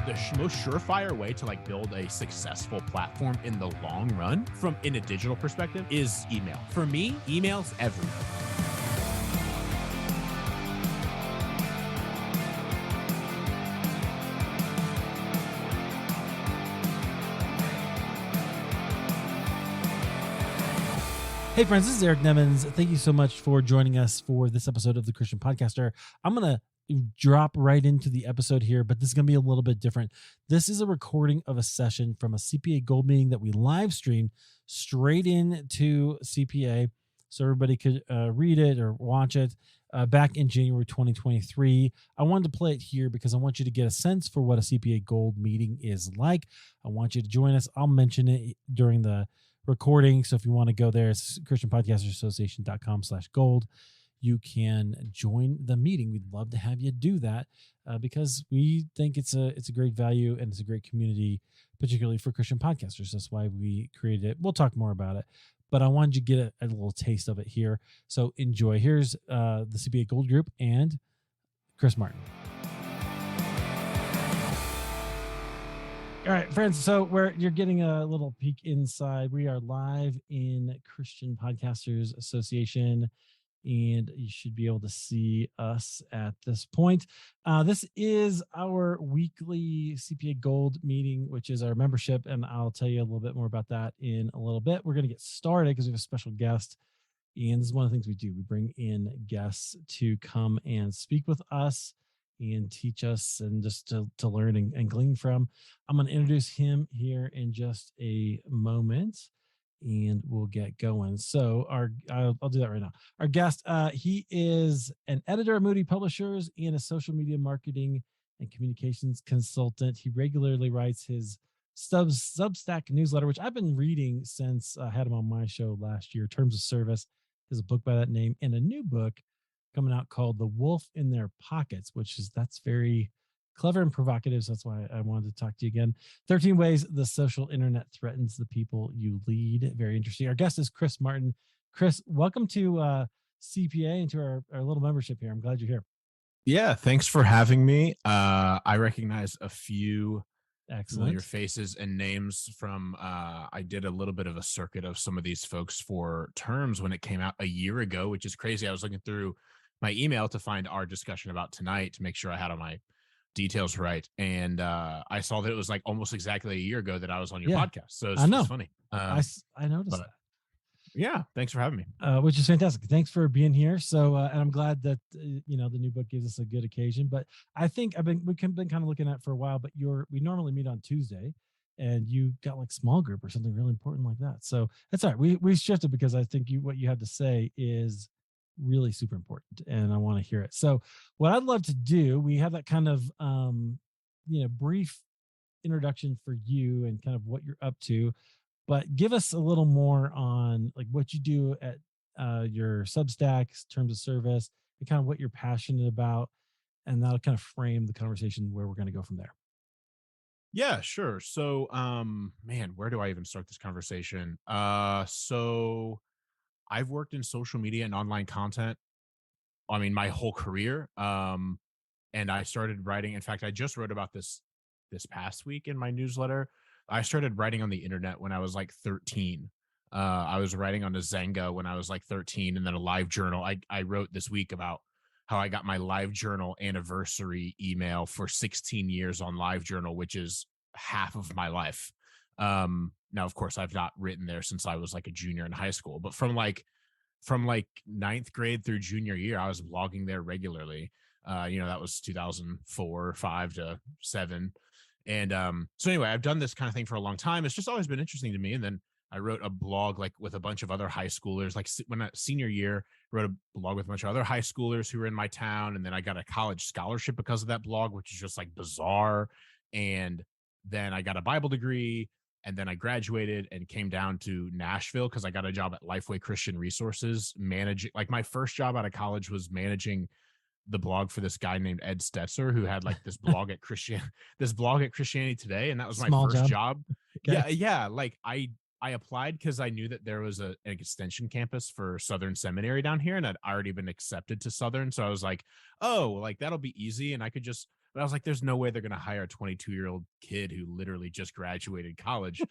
the most surefire way to like build a successful platform in the long run from in a digital perspective is email. For me, email's everything. Hey friends, this is Eric Nemens. Thank you so much for joining us for this episode of the Christian Podcaster. I'm going to drop right into the episode here, but this is going to be a little bit different. This is a recording of a session from a CPA Gold meeting that we live streamed straight into CPA so everybody could read it or watch it back in January 2023. I wanted to play it here because I want you to get a sense for what a CPA Gold meeting is like. I want you to join us. I'll mention it during the recording. So if you want to go there, it's christianpodcastersociation.com/gold. You can join the meeting. We'd love to have you do that because we think it's a great value and it's a great community, particularly for Christian podcasters. That's why we created it. We'll talk more about it, but I wanted you to get a little taste of it here. So enjoy. Here's the CPA Gold Group and Chris Martin. All right, friends. So you're getting a little peek inside. We are live in Christian Podcasters Association, and you should be able to see us at this point. This is our weekly CPA Gold meeting, which is our membership, and I'll tell you a little bit more about that in a little bit. We're going to get started because we have a special guest, and this is one of the things we do. We bring in guests to come and speak with us and teach us and just to learn and glean from. I'm going to introduce him here in just a moment and we'll get going. So I'll do that right now. Our guest, he is an editor at Moody Publishers and a social media marketing and communications consultant. He regularly writes his Substack newsletter, which I've been reading since I had him on my show last year. Terms of Service is a book by that name, and a new book coming out called The Wolf in Their Pockets, that's very clever and provocative. So that's why I wanted to talk to you again. 13 Ways the Social Internet Threatens the People You Lead. Very interesting. Our guest is Chris Martin. Chris, welcome to CPA and to our little membership here. I'm glad you're here. Yeah, thanks for having me. I recognize a few familiar faces and names from, I did a little bit of a circuit of some of these folks for Terms when it came out a year ago, which is crazy. I was looking through my email to find our discussion about tonight to make sure I had all my details right. And I saw that it was like almost exactly a year ago that I was on your podcast. So it's funny. I noticed that. Yeah. Thanks for having me. Which is fantastic. Thanks for being here. So, and I'm glad that, the new book gives us a good occasion, but I think we've been kind of looking at for a while, but we normally meet on Tuesday and you got like small group or something really important like that. So that's all right. We shifted because I think what you have to say is really super important and I want to hear it. So what I'd love to do, we have that kind of brief introduction for you and kind of what you're up to, but give us a little more on like what you do at your Substacks, Terms of Service, and kind of what you're passionate about, and that'll kind of frame the conversation where we're going to go from there. Yeah, sure. So where do I even start this conversation? So I've worked in social media and online content, my whole career. And I started writing. In fact, I just wrote about this past week in my newsletter. I started writing on the internet when I was like 13. I was writing on a Zanga when I was like 13, and then a live journal. I wrote this week about how I got my live journal anniversary email for 16 years on live journal, which is half of my life. Now, of course, I've not written there since I was like a junior in high school, but from ninth grade through junior year, I was blogging there regularly. That was 2004, 5 to 7. And so anyway, I've done this kind of thing for a long time. It's just always been interesting to me. And then I wrote a blog like with a bunch of other high schoolers, like senior year, wrote a blog with a bunch of other high schoolers who were in my town. And then I got a college scholarship because of that blog, which is just like bizarre. And then I got a Bible degree. And then I graduated and came down to Nashville because I got a job at Lifeway Christian Resources, managing, like my first job out of college was managing the blog for this guy named Ed Stetzer, who had like this blog at Christianity Today. And that was my first job. Okay. Yeah. Like I I applied because I knew that there was an extension campus for Southern Seminary down here, and I'd already been accepted to Southern. So I was like, oh, like that'll be easy. And I could just, but I was like, there's no way they're going to hire a 22-year-old kid who literally just graduated college.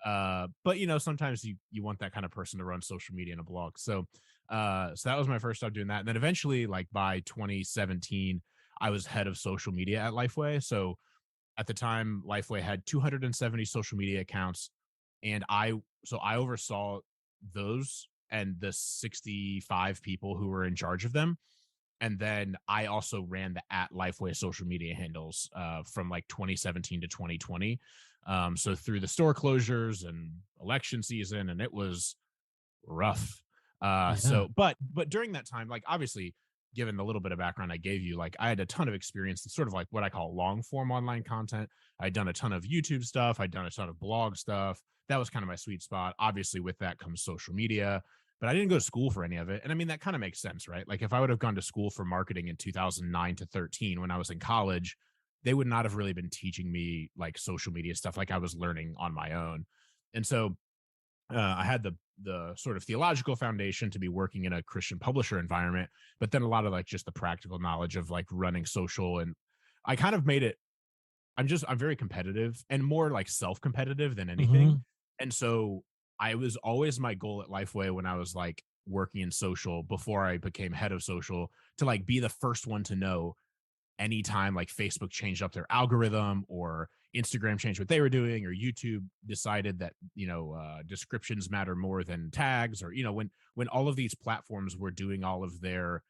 But sometimes you want that kind of person to run social media and a blog. So that was my first time doing that. And then eventually, like by 2017, I was head of social media at Lifeway. So at the time, Lifeway had 270 social media accounts, and I oversaw those and the 65 people who were in charge of them. And then I also ran the at Lifeway social media handles from like 2017 to 2020. So through the store closures and election season, and it was rough. Yeah. But during that time, like obviously, given the little bit of background I gave you, like I had a ton of experience in sort of like what I call long form online content. I'd done a ton of YouTube stuff. I'd done a ton of blog stuff. That was kind of my sweet spot. Obviously, with that comes social media, but I didn't go to school for any of it. And I mean, that kind of makes sense, right? Like if I would have gone to school for marketing in 2009 to 13 when I was in college, they would not have really been teaching me like social media stuff like I was learning on my own. And so I had the sort of theological foundation to be working in a Christian publisher environment, but then a lot of like just the practical knowledge of like running social. And I kind of made it. I'm very competitive and more like self competitive than anything. Hmm. And so I was always my goal at Lifeway when I was like working in social before I became head of social to like be the first one to know anytime like Facebook changed up their algorithm or Instagram changed what they were doing or YouTube decided that descriptions matter more than tags or when all of these platforms were doing all of their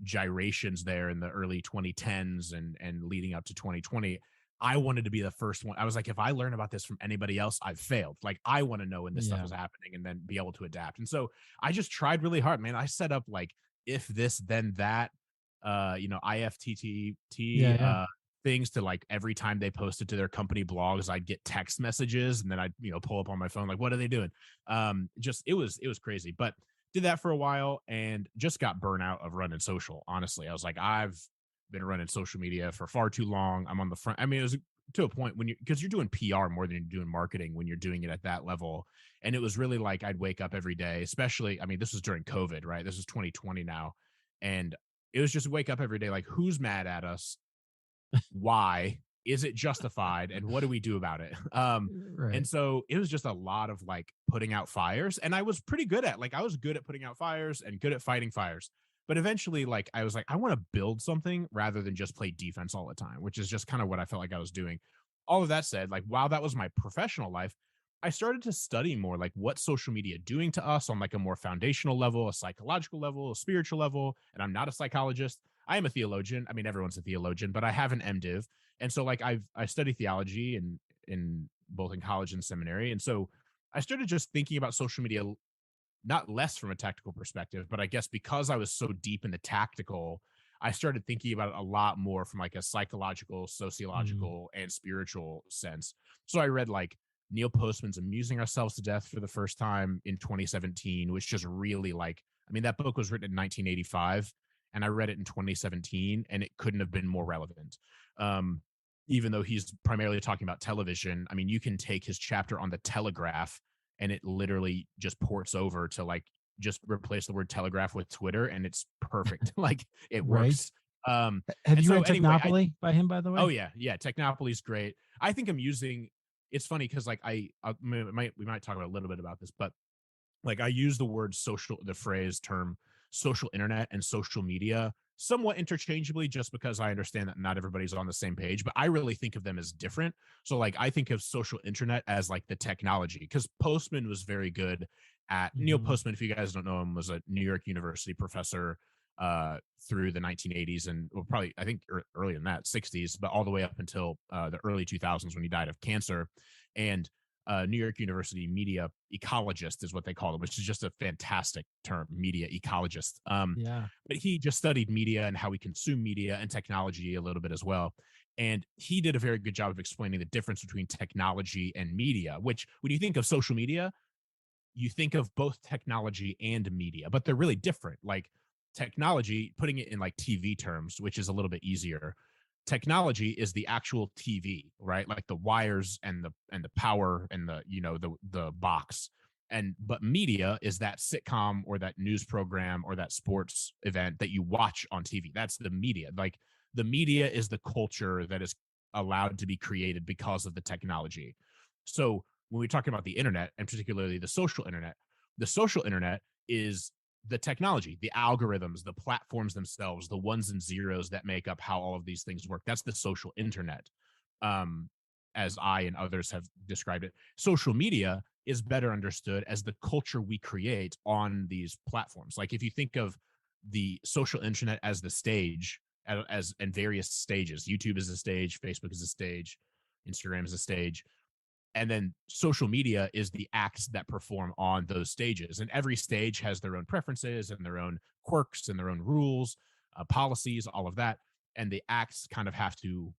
gyrations there in the early 2010s and leading up to 2020. I wanted to be the first one. I was like, if I learn about this from anybody else, I've failed. Like I want to know when this stuff Yeah. is happening and then be able to adapt. And so I just tried really hard, man. I set up like if this then that IFTTT Yeah. Yeah. things to like every time they posted to their company blogs, I'd get text messages and then I'd pull up on my phone like, what are they doing? Just it was crazy, but did that for a while and just got burnt out of running social. Honestly, I was like, I've been running social media for far too long. I'm on the front. I mean, it was to a point when because you're doing PR more than you're doing marketing when you're doing it at that level. And it was really like I'd wake up every day, especially, I mean, this was during COVID, right? This is 2020 now. And it was just wake up every day, like, who's mad at us? Why? Is it justified? And what do we do about it? And Right. so it was just a lot of like putting out fires. And I was pretty good at I was good at putting out fires and good at fighting fires. But eventually, like, I was like, I want to build something rather than just play defense all the time, which is just kind of what I felt like I was doing. All of that said, like, while that was my professional life, I started to study more like what social media doing to us on like a more foundational level, a psychological level, a spiritual level. And I'm not a psychologist. I am a theologian. I mean, everyone's a theologian, but I have an MDiv. And so like I study theology in both in college and seminary. And so I started just thinking about social media not less from a technical perspective, but I guess because I was so deep in the tactical, I started thinking about it a lot more from like a psychological, Mm. sociological, and spiritual sense. So I read like Neil Postman's Amusing Ourselves to Death for the first time in 2017, which just really like, I mean, that book was written in 1985 and I read it in 2017 and it couldn't have been more relevant. Um, Even though he's primarily talking about television, I mean, you can take his chapter on the telegraph and it literally just ports over to like just replace the word telegraph with Twitter and it's perfect. Like it Right. works. Um Have and you so read anyway, I Technopoly by him, by the oh way? yeah, yeah, Technopoly's great. I think I'm using it's funny because like we might talk about a little bit about this, but like I use the word social, the phrase term social internet and social media somewhat interchangeably just because I understand that not everybody's on the same page, but I really think of them as different. So like I think of social internet as like the technology because Postman was very good at Neil Hmm. Postman, if you guys don't know him, was a New York University professor through the 1980s and well, probably I think earlier than that 60s, but all the way up until the early 2000s when he died of cancer. And New York University media ecologist is what they call it, which is just a fantastic term, media ecologist. Yeah. But he just studied media and how we consume media and technology a little bit as well. And he did a very good job of explaining the difference between technology and media, which when you think of social media, you think of both technology and media, but they're really different. Like technology, putting it in like TV terms, which is a little bit easier. technology is the actual TV, right? Like the wires and the power and the the box. And but media is that sitcom or that news program or that sports event that you watch on TV. That's the media. Like the media is the culture that is allowed to be created because of the technology. So when we talk about the internet, and particularly the social internet is the technology, the algorithms, the platforms themselves, the ones and zeros that make up how all of these things work. That's the social internet, um, as I and others have described it. Social media is better understood as the culture we create on these platforms. Like if you think of the social internet as the stage, as in various stages, YouTube is a stage, Facebook is a stage, Instagram is a stage, and then social media is the acts that perform on those stages, and every stage has their own preferences and their own quirks and their own rules, policies, all of that, and the acts kind of have to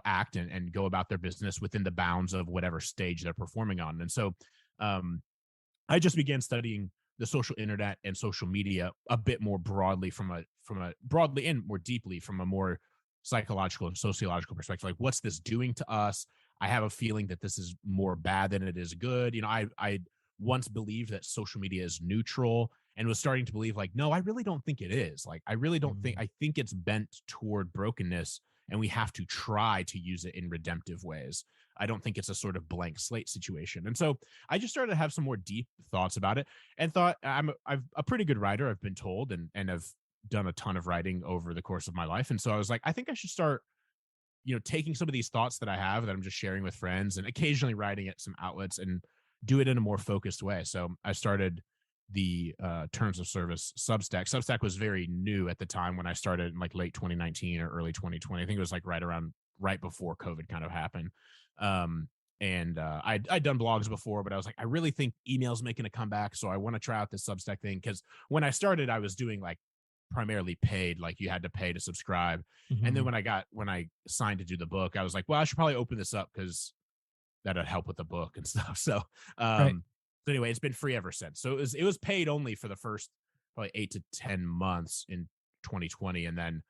act and go about their business within the bounds of whatever stage they're performing on. And so um, I just began studying the social internet and social media a bit more broadly from a broadly and more deeply from a more psychological and sociological perspective. Like, what's this doing to us? I have a feeling that this is more bad than it is good. I once believed that social media is neutral and was starting to believe like, no, I really don't think it is. Like, I really don't think. Mm. I think it's bent toward brokenness, and we have to try to use it in redemptive ways. I don't think it's a sort of blank slate situation. And so I just started to have some more deep thoughts about it, and thought I'm a pretty good writer, I've been told, and have done a ton of writing over the course of my life. And so I was like, I think I should start, taking some of these thoughts that I have that I'm just sharing with friends and occasionally writing at some outlets and do it in a more focused way. So I started the terms of service Substack. Substack was very new at the time when I started in like late 2019 or early 2020. I think it was like right before COVID kind of happened. Um, and I'd done blogs before, but I was like, I really think email's making a comeback. So I want to try out this Substack thing. Cause when I started, I was doing like primarily paid, like you had to pay to subscribe. And then Mhm. when I signed to do the book, I was like, well, I should probably open this up because that'd help with the book and stuff. Right. So anyway, it's been free ever since. So it was paid only for the first probably 8 to 10 months in 2020, and then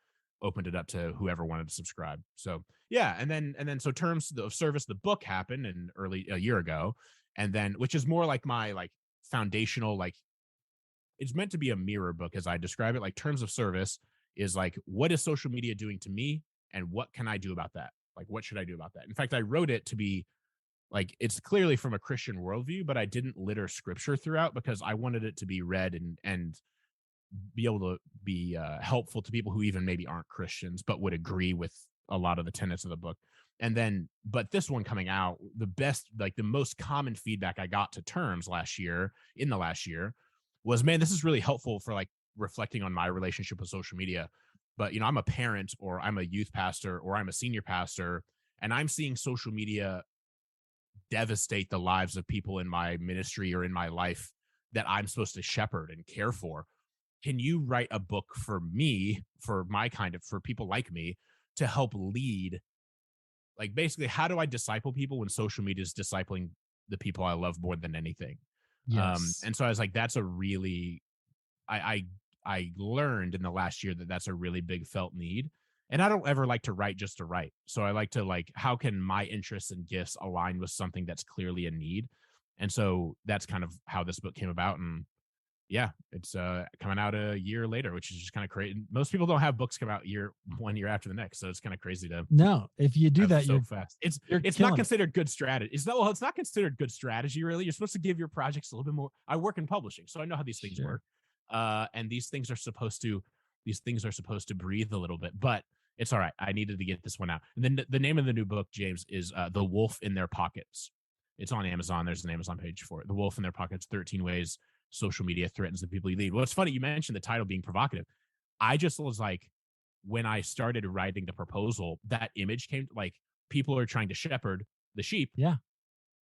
opened it up to whoever wanted to subscribe. So yeah, and then so terms of service, the book happened in early a year ago, and then which is more like my like foundational, like it's meant to be a mirror book as I describe it. Like terms of service is like, what is social media doing to me, and what can I do about that? Like, what should I do about that? In fact, I wrote it to be like, it's clearly from a Christian worldview, but I didn't litter scripture throughout because I wanted it to be read and be able to be helpful to people who even maybe aren't Christians, but would agree with a lot of the tenets of the book. And then, but this one coming out, the best, like the most common feedback I got to terms in the last year was, man, this is really helpful for like reflecting on my relationship with social media. But, I'm a parent, or I'm a youth pastor, or I'm a senior pastor, and I'm seeing social media devastate the lives of people in my ministry or in my life that I'm supposed to shepherd and care for. Can you write a book for me, for my kind of, for people like me, to help lead? Like, basically, how do I disciple people when social media is discipling the people I love more than anything? Yes. And so I was like, that's a really, I, I learned in the last year that that's a really big felt need. And I don't ever like to write just to write. So I like to like, how can my interests and gifts align with something that's clearly a need? And so that's kind of how this book came about. And yeah, it's coming out a year later, which is just kind of crazy. Most people don't have books come out 1 year after the next, so it's kind of crazy to No, if you do have that, so fast. It's you're it's not killing it. considered good strategy. It's not considered good strategy, really. You're supposed to give your projects a little bit more. I work in publishing, so I know how these things Sure. work. And these things are supposed to breathe a little bit, but it's all right. I needed to get this one out. And then the name of the new book, James, is The Wolf in Their Pockets. It's on Amazon. There's an Amazon page for it. The Wolf in Their Pockets: 13 Ways Social Media Threatens the People You Lead. Well, it's funny you mentioned the title being provocative. I just was like, when I started writing the proposal, that image came, like, people are trying to shepherd the sheep, Yeah.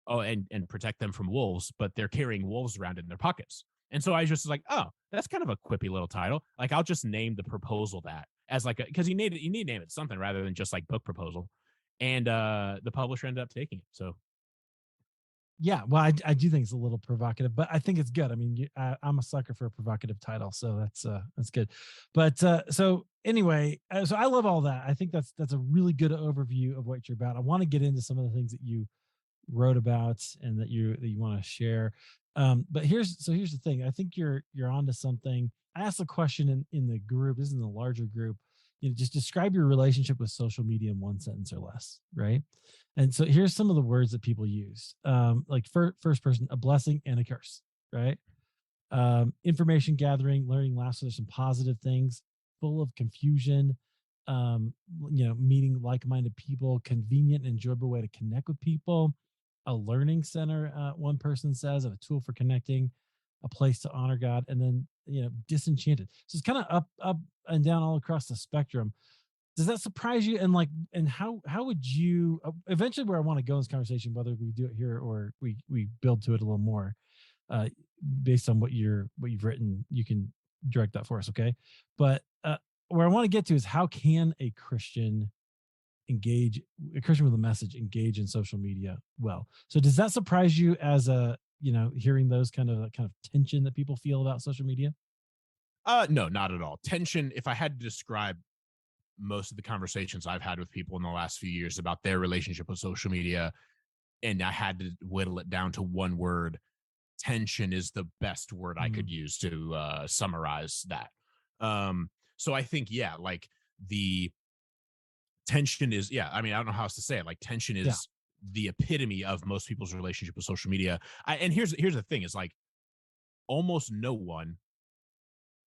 and protect them from wolves, but they're carrying wolves around in their pockets. And so I just was like, oh, that's kind of a quippy little title. Like, I'll just name the proposal that, as like, because you need to name it something rather than just like book proposal. And the publisher ended up taking it. So Yeah, well, I do think it's a little provocative, but I think it's good. I mean, I'm a sucker for a provocative title, so that's good. But so anyway, so I love all that. I think that's a really good overview of what you're about. I want to get into some of the things that you wrote about and that you want to share. But here's the thing. I think you're onto something. I asked a question in the group. This is in the larger group. Just describe your relationship with social media in one sentence or less, right? And so here's some of the words that people use. Like first person, a blessing and a curse, right? Information gathering, learning laughs. So there's some positive things, full of confusion. Um, Meeting like-minded people, convenient and enjoyable way to connect with people, a learning center. One person says, of a tool for connecting, a place to honor God, and then disenchanted. So it's kind of up and down all across the spectrum. Does that surprise you? And how would you eventually, where I want to go in this conversation, whether we do it here or we build to it a little more, uh, based on what you've written, you can direct that for us, okay? But where I want to get to is, how can engage a Christian with a message engage in social media well? So does that surprise you, as a hearing those kind of tension that people feel about social media? No, not at all. Tension, if I had to describe most of the conversations I've had with people in the last few years about their relationship with social media, and I had to whittle it down to one word, tension is the best word I could Mm, use to summarize that. So I think, yeah, like the tension is, yeah, I mean, I don't know how else to say it. Like tension yeah. is the epitome of most people's relationship with social media. And here's the thing is like almost no one,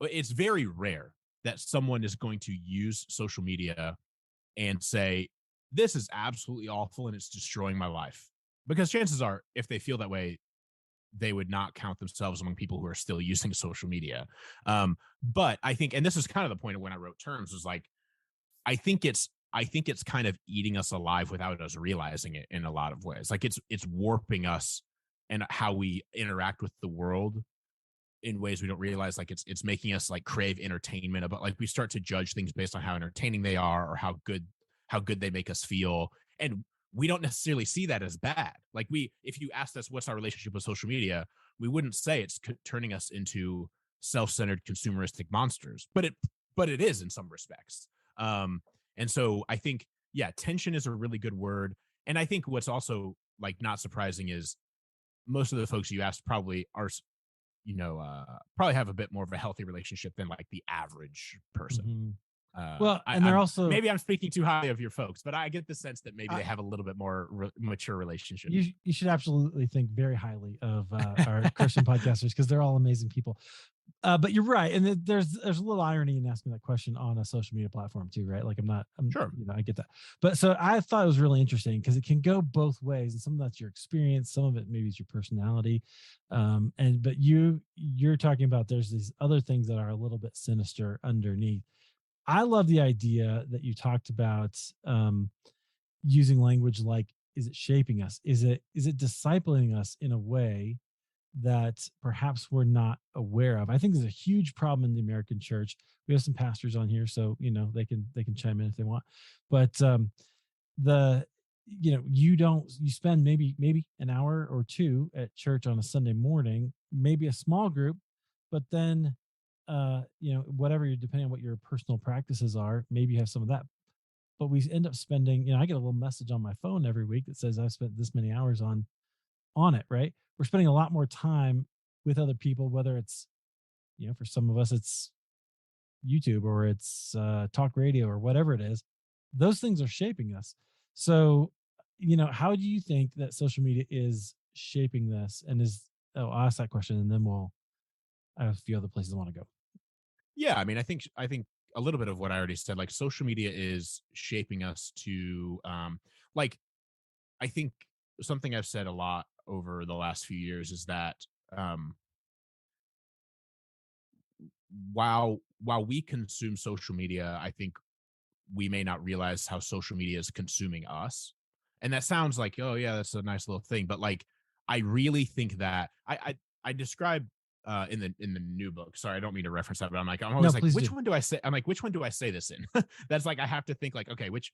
it's very rare that someone is going to use social media and say, this is absolutely awful and it's destroying my life. Because chances are, if they feel that way, they would not count themselves among people who are still using social media. But I think, and this is kind of the point of when I wrote terms, was like, I think it's kind of eating us alive without us realizing it in a lot of ways. Like it's warping us and how we interact with the world in ways we don't realize. Like it's making us like crave entertainment, about like we start to judge things based on how entertaining they are or how good they make us feel. And we don't necessarily see that as bad. Like we, if you asked us what's our relationship with social media, we wouldn't say it's turning us into self-centered consumeristic monsters, but it is in some respects. um and so I think, yeah, tension is a really good word. And I think what's also like not surprising is most of the folks you asked probably are, probably have a bit more of a healthy relationship than like the average person. Hmm. Well, and they're I'm also, maybe I'm speaking too highly of your folks, but I get the sense that maybe they I, have a little bit more mature relationship. you should absolutely think very highly of our Christian podcasters, because they're all amazing people. But you're right, and there's a little irony in asking that question on a social media platform too, right? Like Sure. I get that. But so I thought it was really interesting because it can go both ways, and some of that's your experience, some of it maybe is your personality, and but you're talking about there's these other things that are a little bit sinister underneath. I love the idea that you talked about, using language like, is it shaping us? Is it discipling us in a way that perhaps we're not aware of? I think there's a huge problem in the American church. We have some pastors on here, so they can chime in if they want. But the you spend maybe an hour or two at church on a Sunday morning, maybe a small group, but then whatever you're, depending on what your personal practices are, maybe you have some of that. But we end up spending, I get a little message on my phone every week that says I've spent this many hours on it, right? We're spending a lot more time with other people, whether it's, for some of us, it's YouTube or it's talk radio or whatever it is. Those things are shaping us. So, how do you think that social media is shaping this? And I'll ask that question and then I have a few other places I want to go. Yeah, I mean, I think a little bit of what I already said. Like social media is shaping us to, like, I think something I've said a lot over the last few years is that, um, while we consume social media, I think we may not realize how social media is consuming us. And that sounds like, oh yeah, that's a nice little thing. But like, I really think that I describe in the new book. Sorry, I don't mean to reference that, but I'm No, always like, please which do. one do I say? I'm like, which one do I say this in? That's like I have to think like, okay, which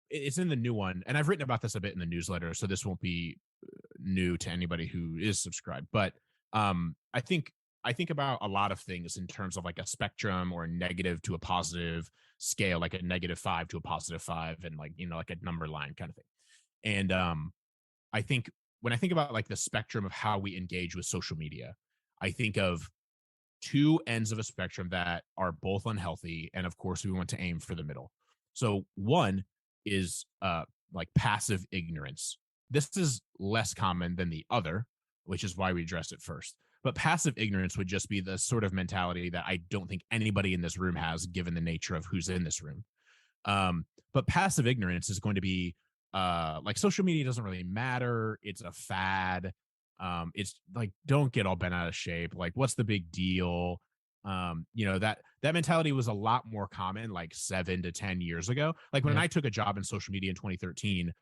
it's in the new one, and I've written about this a bit in the newsletter, so this won't be new to anybody who is subscribed. But I think about a lot of things in terms of like a spectrum or a negative to a positive scale, like a -5 to a +5, and like like a number line kind of thing. And I think when I think about like the spectrum of how we engage with social media, I think of two ends of a spectrum that are both unhealthy, and of course we want to aim for the middle. So one is like passive ignorance. This is less common than the other, which is why we address it first. But passive ignorance would just be the sort of mentality that I don't think anybody in this room has, given the nature of who's in this room. But passive ignorance is going to be like social media doesn't really matter. It's a fad. It's like, don't get all bent out of shape. Like, what's the big deal? That mentality was a lot more common like 7 to 10 years ago. Like when Yep. I took a job in social media in 2013,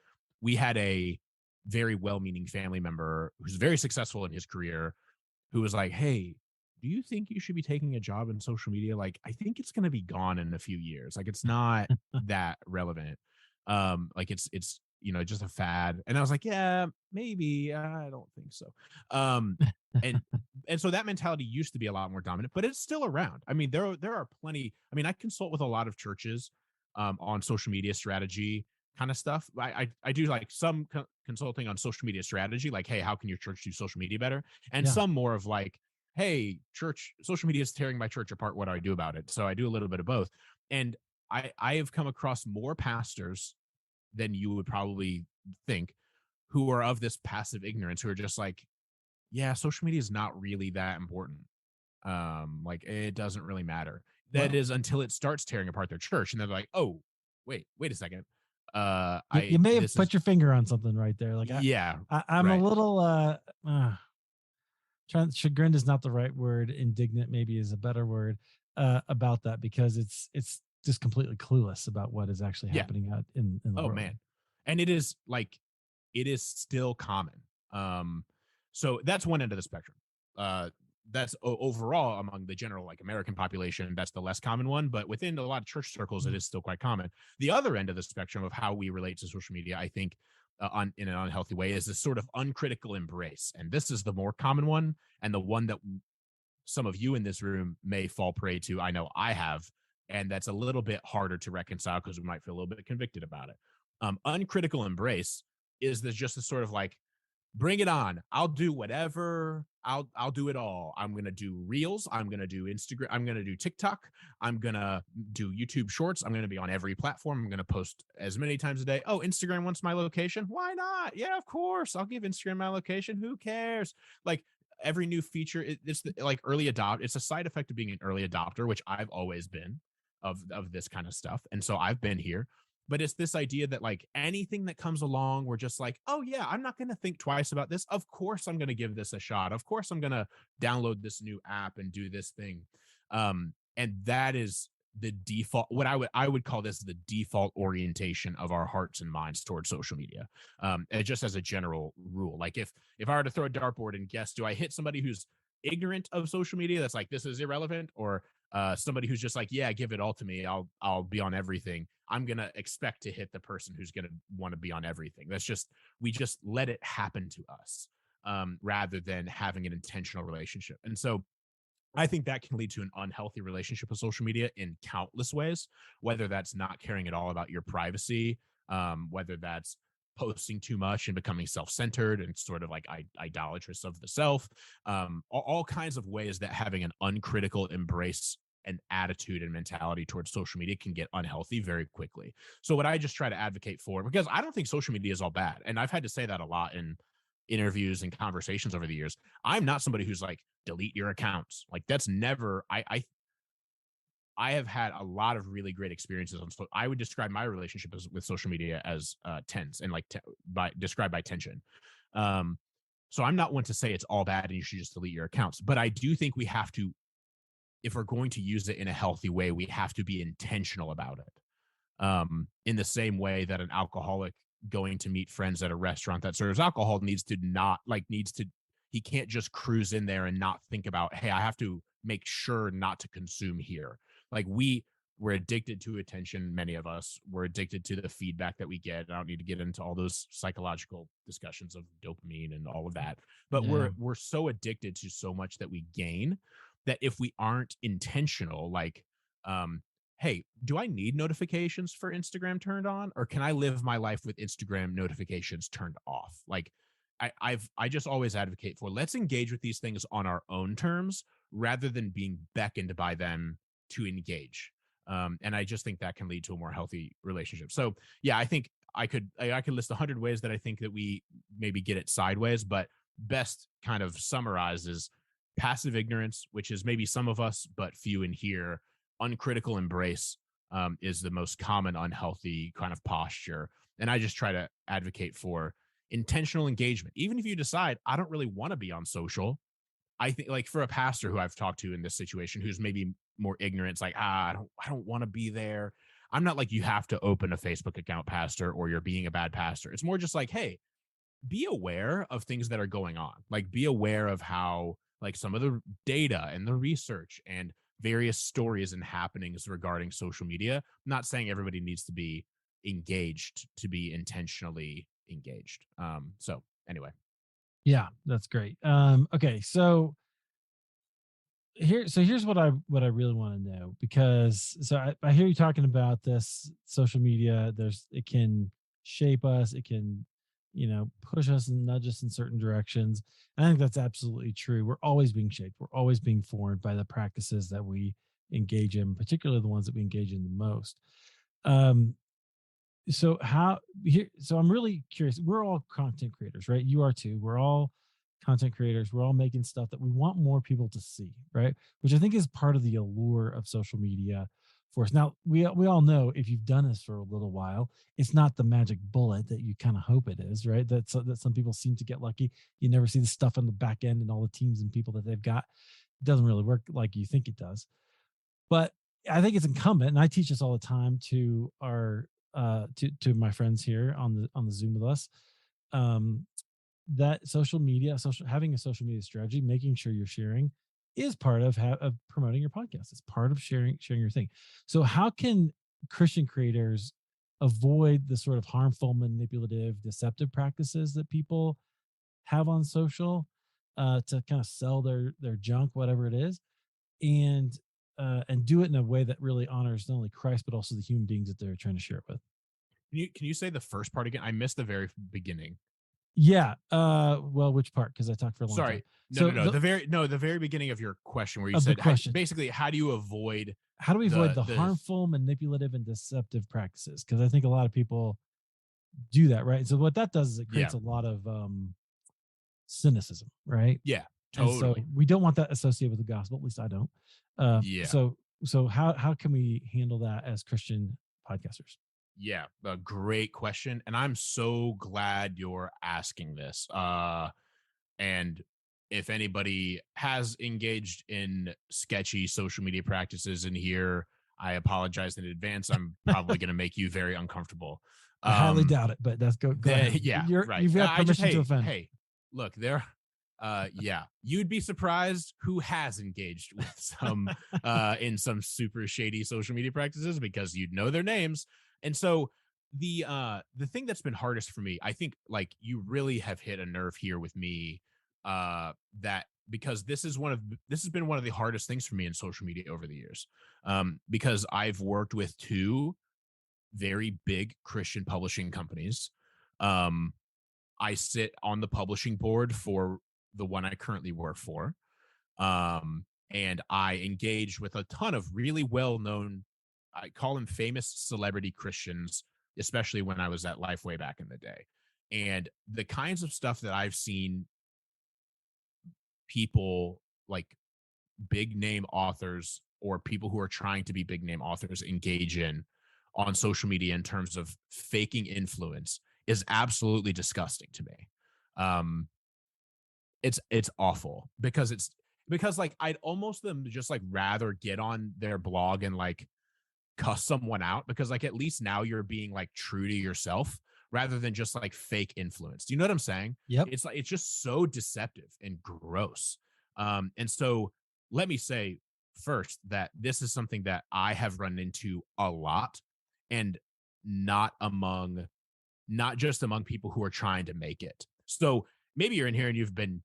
we had a very well-meaning family member who's very successful in his career who was like, "Hey, do you think you should be taking a job in social media? Like, I think it's going to be gone in a few years. Like, it's not that relevant. Like it's just a fad." And I was like, "Yeah, maybe. I don't think so." Um, and and so that mentality used to be a lot more dominant, but it's still around. I mean, there are plenty. I mean, I consult with a lot of churches on social media strategy kind of stuff. I do like some consulting on social media strategy, like, hey, how can your church do social media better? And Yeah. some more of like, hey, church, social media is tearing my church apart. What do I do about it? So I do a little bit of both. And I have come across more pastors than you would probably think who are of this passive ignorance, who are just like, yeah, social media is not really that important. Like it doesn't really matter. That Well, is until it starts tearing apart their church, and they're like, oh, wait a second. you I may have this is put your finger on something right there. Like Yeah, I'm a right. little chagrined is not the right word. Indignant maybe is a better word about that, because it's just completely clueless about what is actually Yeah. happening out in the Oh world. man. And it is like it is still common. So that's one end of the spectrum. That's overall among the general like American population, that's the less common one, but within a lot of church circles, it Mm. is still quite common. The other end of the spectrum of how we relate to social media, I think, on in an unhealthy way, is this sort of uncritical embrace, and this is the more common one, and the one that some of you in this room may fall prey to. I know I have, and that's a little bit harder to reconcile because we might feel a little bit convicted about it. Uncritical embrace is this just a sort of like, bring it on. I'll do whatever. I'll do it all. I'm gonna do reels. I'm gonna do Instagram. I'm gonna do TikTok. I'm gonna do YouTube Shorts. I'm gonna be on every platform. I'm gonna post as many times a day. Oh, Instagram wants my location. Why not? Yeah, of course. I'll give Instagram my location. Who cares? Like every new feature, like early adopt. It's a side effect of being an early adopter, which I've always been of this kind of stuff, and so I've been here. But it's this idea that like anything that comes along, we're just like, oh yeah, I'm not going to think twice about this. Of course I'm going to give this a shot. Of course I'm going to download this new app and do this thing. And that is the default, what I would call this the default orientation of our hearts and minds towards social media. And just as a general rule, like if I were to throw a dartboard and guess, do I hit somebody who's ignorant of social media, that's like, this is irrelevant, or somebody who's just like, yeah, give it all to me, I'll be on everything, I'm gonna expect to hit the person who's gonna want to be on everything. That's just, we just let it happen to us, rather than having an intentional relationship. And so I think that can lead to an unhealthy relationship with social media in countless ways, whether that's not caring at all about your privacy, whether that's posting too much and becoming self-centered and sort of like idolatrous of the self, all kinds of ways that having an uncritical embrace and attitude and mentality towards social media can get unhealthy very quickly. So what I just try to advocate for, because I don't think social media is all bad, and I've had to say that a lot in interviews and conversations over the years. I'm not somebody who's like, delete your accounts. Like that's never, I have had a lot of really great experiences on. So I would describe my relationship with social media as tense and like by described by tension. Um, so I'm not one to say it's all bad and you should just delete your accounts. But I do think we have to, if we're going to use it in a healthy way, we have to be intentional about it. In the same way that an alcoholic going to meet friends at a restaurant that serves alcohol needs to not like needs to he can't just cruise in there and not think about, hey, I have to make sure not to consume here. Like we're addicted to attention. Many of us, we're addicted to the feedback that we get. I don't need to get into all those psychological discussions of dopamine and all of that, but Yeah. we're so addicted to so much that we gain that if we aren't intentional, like, um, hey, do I need notifications for Instagram turned on, or can I live my life with Instagram notifications turned off? Like, I just always advocate for, let's engage with these things on our own terms rather than being beckoned by them to engage. And I just think that can lead to a more healthy relationship. So yeah, I think I could list 100 ways that I think that we maybe get it sideways, but best kind of summarizes passive ignorance, which is maybe some of us, but few in here. Uncritical embrace is the most common unhealthy kind of posture. And I just try to advocate for intentional engagement. Even if you decide, I don't really want to be on social, I think, like, for a pastor who I've talked to in this situation who's maybe more ignorant, it's like, I don't want to be there. I'm not like, you have to open a Facebook account, pastor, or you're being a bad pastor. It's more just like, hey, be aware of things that are going on. Like, be aware of how, like, some of the data and the research and various stories and happenings regarding social media. I'm not saying everybody needs to be engaged to be intentionally engaged. So anyway. Yeah, that's great. Okay, so here's what I really want to know, because I hear you talking about this social media. It can shape us, it can, push us and nudge us in certain directions. I think that's absolutely true. We're always being shaped, we're always being formed by the practices that we engage in, particularly the ones that we engage in the most. um so I'm really curious. We're all content creators, right? You are too. We're all content creators. We're all making stuff that we want more people to see, right? Which I think is part of the allure of social media for us. Now, we all know, if you've done this for a little while, it's not the magic bullet that you kind of hope it is, right? That some people seem to get lucky. You never see the stuff on the back end and all the teams and people that they've got. It doesn't really work like you think it does. But I think it's incumbent, and I teach this all the time to our to my friends here on the Zoom with us, um, that having a social media strategy, making sure you're sharing, is part of promoting your podcast. It's part of sharing your thing. So how can Christian creators avoid the sort of harmful, manipulative, deceptive practices that people have on social, to kind of sell their junk, whatever it is, and do it in a way that really honors not only Christ but also the human beings that they're trying to share it with? Can you say the first part again? I missed the very beginning. Yeah. Well, which part? Because I talked for a long time. Sorry. No, no, So no. The very beginning of your question where you of the said, question, basically, how do you avoid how do we avoid the the harmful, manipulative, and deceptive practices? Because I think a lot of people do that, right? So what that does is it yeah, creates a lot of cynicism, right? yeah, And so totally. we don't want that associated with the gospel. At least I don't. Uh, Yeah. so so how can we handle that as Christian podcasters? Yeah, a great question, and I'm so glad you're asking this. And if anybody has engaged in sketchy social media practices in here, I apologize in advance. I'm probably going to make you very uncomfortable. I highly Um, doubt it, but that's go then ahead. yeah, right. You've got I just permission to offend. look, there yeah, you'd be surprised who has engaged with some in some super shady social media practices because you'd know their names. And so the thing that's been hardest for me, I think, like, you really have hit a nerve here with me, that because this has been one of the hardest things for me in social media over the years. Because I've worked with two very big Christian publishing companies. Um, I sit on the publishing board for the one I currently work for. And I engage with a ton of really well known, I call them famous celebrity Christians, especially when I was at Lifeway back in the day. And the kinds of stuff that I've seen people, like big name authors or people who are trying to be big name authors, engage in on social media in terms of faking influence is absolutely disgusting to me. Um, it's awful because, like, I'd almost them just like rather get on their blog and like cuss someone out, because, like, at least now you're being like true to yourself rather than just like fake influence. Do you know what I'm saying? Yep. It's like, it's just so deceptive and gross. And so let me say, first that this is something that I have run into a lot, and not among not just among people who are trying to make it. So maybe you're in here and you've been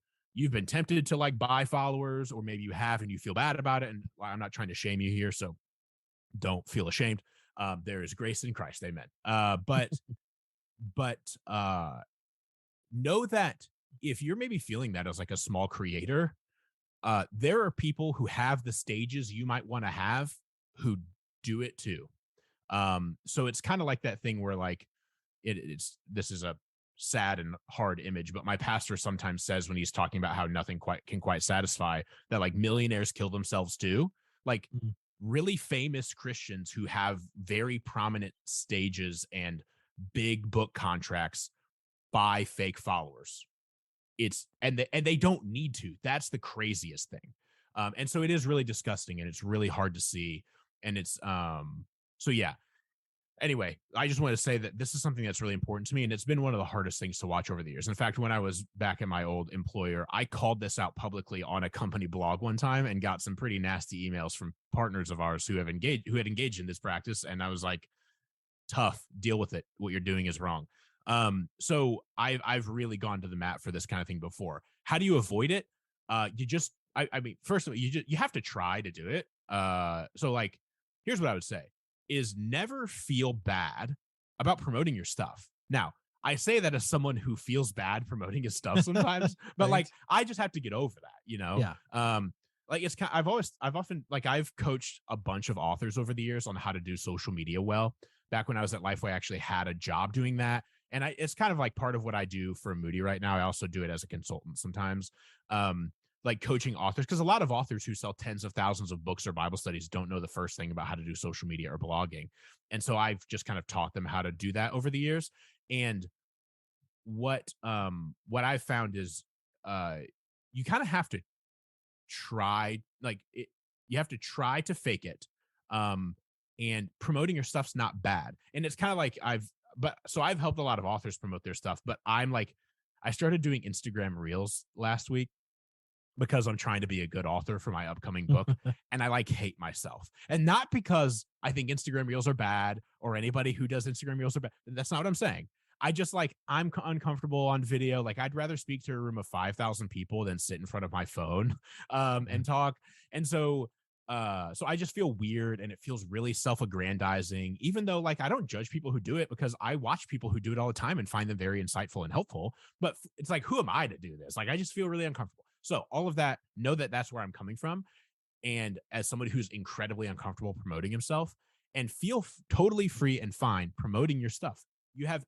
tempted to like buy followers, or maybe you have and you feel bad about it. And I'm not trying to shame you here, so don't feel ashamed. There is grace in Christ, amen. But know that if you're maybe feeling that as like a small creator, there are people who have the stages you might want to have who do it too. So it's kind of like that thing where like it's this is a sad and hard image, but my pastor sometimes says when he's talking about how nothing quite satisfy, that like millionaires kill themselves too. Like Mhm. really famous Christians who have very prominent stages and big book contracts buy fake followers. And they don't need to. That's the craziest thing. And so it is really disgusting and it's really hard to see. And it's so yeah, anyway, I just want to say that this is something that's really important to me, and it's been one of the hardest things to watch over the years. In fact, when I was back at my old employer, I called this out publicly on a company blog one time and got some pretty nasty emails from partners of ours who had engaged in this practice, and I was like, tough, deal with it. What you're doing is wrong. So I've really gone to the mat for this kind of thing before. How do you avoid it? You just I mean, first of all, you have to try to do it. So like here's what I would say is never feel bad about promoting your stuff. Now, I say that as someone who feels bad promoting his stuff sometimes, but like Right. I just have to get over that, you know? Yeah. Like it's kind I've often like I've coached a bunch of authors over the years on how to do social media well. Back when I was at Lifeway, I actually had a job doing that. And it's kind of like part of what I do for Moody right now. I also do it as a consultant sometimes. Um, like coaching authors, because a lot of authors who sell tens of thousands of books or Bible studies don't know the first thing about how to do social media or blogging. And so I've just kind of taught them how to do that over the years. And what I've found is uh you kind of have to try like it, you have to try to fake it. um and promoting your stuff's not bad, and it's kind of like I've helped a lot of authors promote their stuff, but I'm like I started doing Instagram reels last week because I'm trying to be a good author for my upcoming book, and I like hate myself. And not because I think Instagram reels are bad or anybody who does Instagram reels are bad. That's not what I'm saying. I just like uncomfortable on video. Like I'd rather speak to a room of 5,000 people than sit in front of my phone and talk. And so I just feel weird and it feels really self-aggrandizing, even though like I don't judge people who do it because I watch people who do it all the time and find them very insightful and helpful. But it's like, who am I to do this? Like I just feel really uncomfortable. So all of that, know that that's where I'm coming from. And as somebody who's incredibly uncomfortable promoting himself, and feel totally free and fine promoting your stuff. You have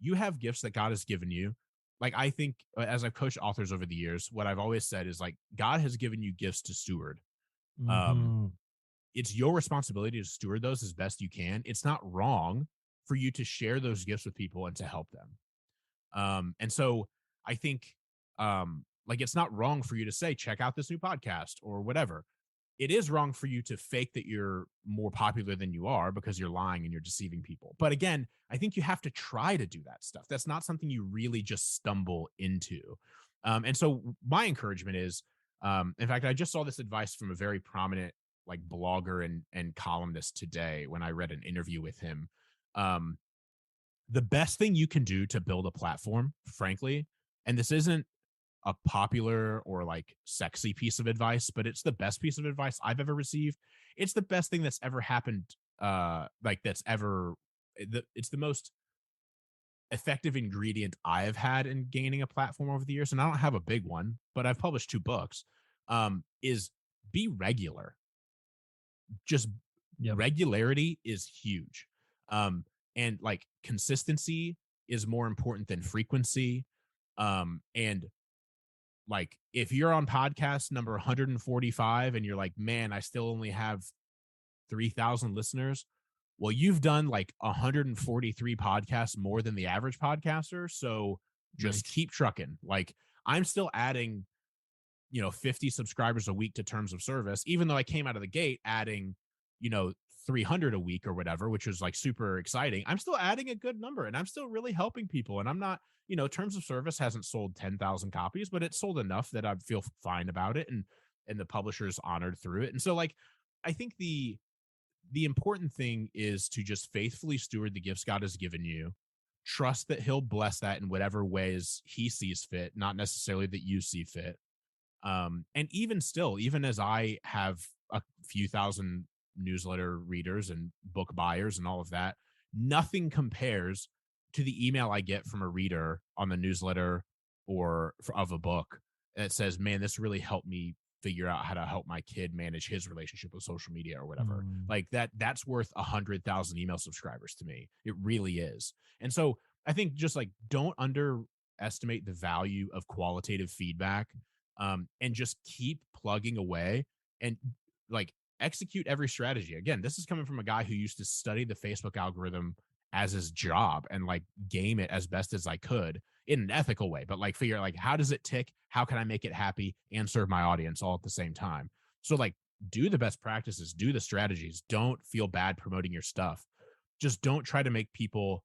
you have gifts that God has given you. Like I think as I've coached authors over the years, what I've always said is like God has given you gifts to steward. Um, Mhm. it's your responsibility to steward those as best you can. It's not wrong for you to share those gifts with people and to help them. And so I think like it's not wrong for you to say, check out this new podcast or whatever. It is wrong for you to fake that you're more popular than you are because you're lying and you're deceiving people. But again, I think you have to try to do that stuff. That's not something you really just stumble into. And so my encouragement is, in fact, I just saw this advice from a very prominent like blogger and columnist today when I read an interview with him. Um, the best thing you can do to build a platform, frankly, and this isn't a popular or like sexy piece of advice, but it's the best piece of advice I've ever received. It's the best thing that's ever happened. Like that's ever. It's the most effective ingredient I have had in gaining a platform over the years, and I don't have a big one, but I've published 2 books. Is be regular. Just Yep. regularity is huge. Um, and like consistency is more important than frequency. And like if you're on podcast number 145 and you're like, man, I still only have 3,000 listeners. Well, you've done like 143 podcasts more than the average podcaster. So just Right. keep trucking. Like I'm still adding 50 subscribers a week to terms of service, even though I came out of the gate adding, you know, 300 a week or whatever, which was like super exciting. I'm still adding a good number and I'm still really helping people. And I'm not, terms of service hasn't sold 10,000 copies, but it sold enough that I feel fine about it. And and the publisher is honored through it. And so like I think the important thing is to just faithfully steward the gifts God has given you. Trust that he'll bless that in whatever ways he sees fit, not necessarily that you see fit. And even still, even as I have a few thousand newsletter readers and book buyers and all of that, nothing compares to the email I get from a reader on the newsletter of a book that says, man, this really helped me figure out how to help my kid manage his relationship with social media or whatever. Mm. Like that's worth 100,000 email subscribers to me. It really is. And so I think just like don't underestimate the value of qualitative feedback, and just keep plugging away and like execute every strategy. Again, this is coming from a guy who used to study the Facebook algorithm as his job and like game it as best as I could in an ethical way, but like figure like how does it tick? How can I make it happy and serve my audience all at the same time? So like do the best practices, do the strategies. Don't feel bad promoting your stuff. Just don't try to make people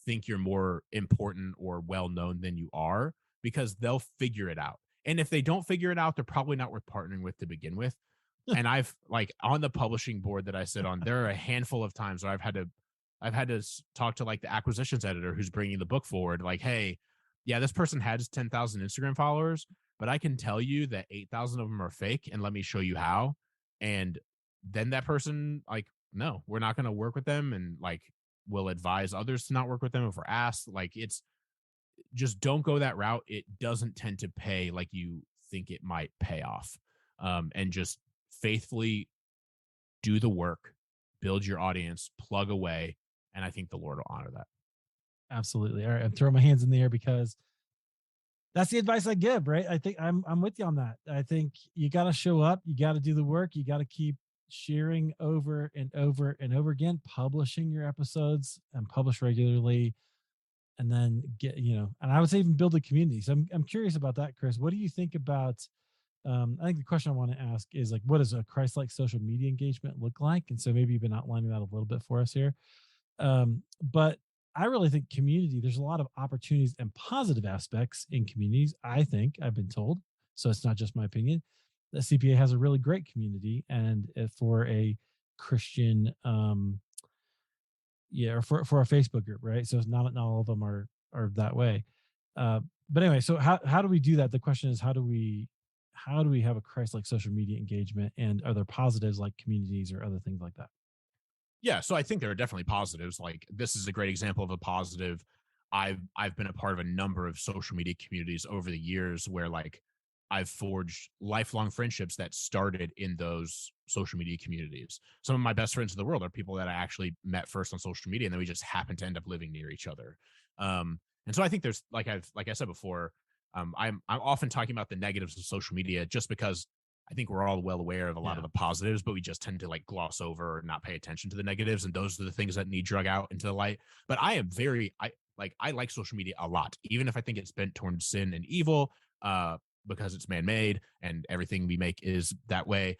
think you're more important or well known than you are, because they'll figure it out. And if they don't figure it out, they're probably not worth partnering with to begin with. And I've like on the publishing board that I sit on, there are a handful of times where I've had to talk to like the acquisitions editor who's bringing the book forward. Like, hey, yeah, this person has 10,000 Instagram followers, but I can tell you that 8,000 of them are fake, and let me show you how. And then that person, like, no, we're not going to work with them, and like, will advise others to not work with them if we're asked. Like, it's just don't go that route. It doesn't tend to pay like you think it might pay off. And just faithfully do the work, build your audience, plug away, and I think the Lord will honor that. Absolutely. All right, I'm throwing my hands in the air because that's the advice I give, right? I think I'm with you on that. I think you got to show up, you got to do the work, you got to keep sharing over and over and over again, publishing your episodes and publish regularly, and then get, and I would say even build a community. So I'm curious about that, Chris. What do you think about I think the question I want to ask is like, what does a Christ-like social media engagement look like? And so maybe you've been outlining that a little bit for us here. But I really think community, there's a lot of opportunities and positive aspects in communities. I think I've been told, so it's not just my opinion, that CPA has a really great community. And for a Christian, yeah, or for a Facebook group, right? So it's not all of them are that way. Uh, but anyway, so how do we do that? The question is, how do we have a Christ-like social media engagement, and are there positives like communities or other things like that? Yeah, so I think there are definitely positives. Like this is a great example of a positive. I've been a part of a number of social media communities over the years where like I've forged lifelong friendships that started in those social media communities. Some of my best friends in the world are people that I actually met first on social media, and then we just happen to end up living near each other. And so I think there's like I said before, I'm often talking about the negatives of social media just because I think we're all well aware of a lot of Yeah. the positives, but we just tend to like gloss over or not pay attention to the negatives. And those are the things that need drug out into the light. But I like social media a lot, even if I think it's bent towards sin and evil, because it's man-made and everything we make is that way.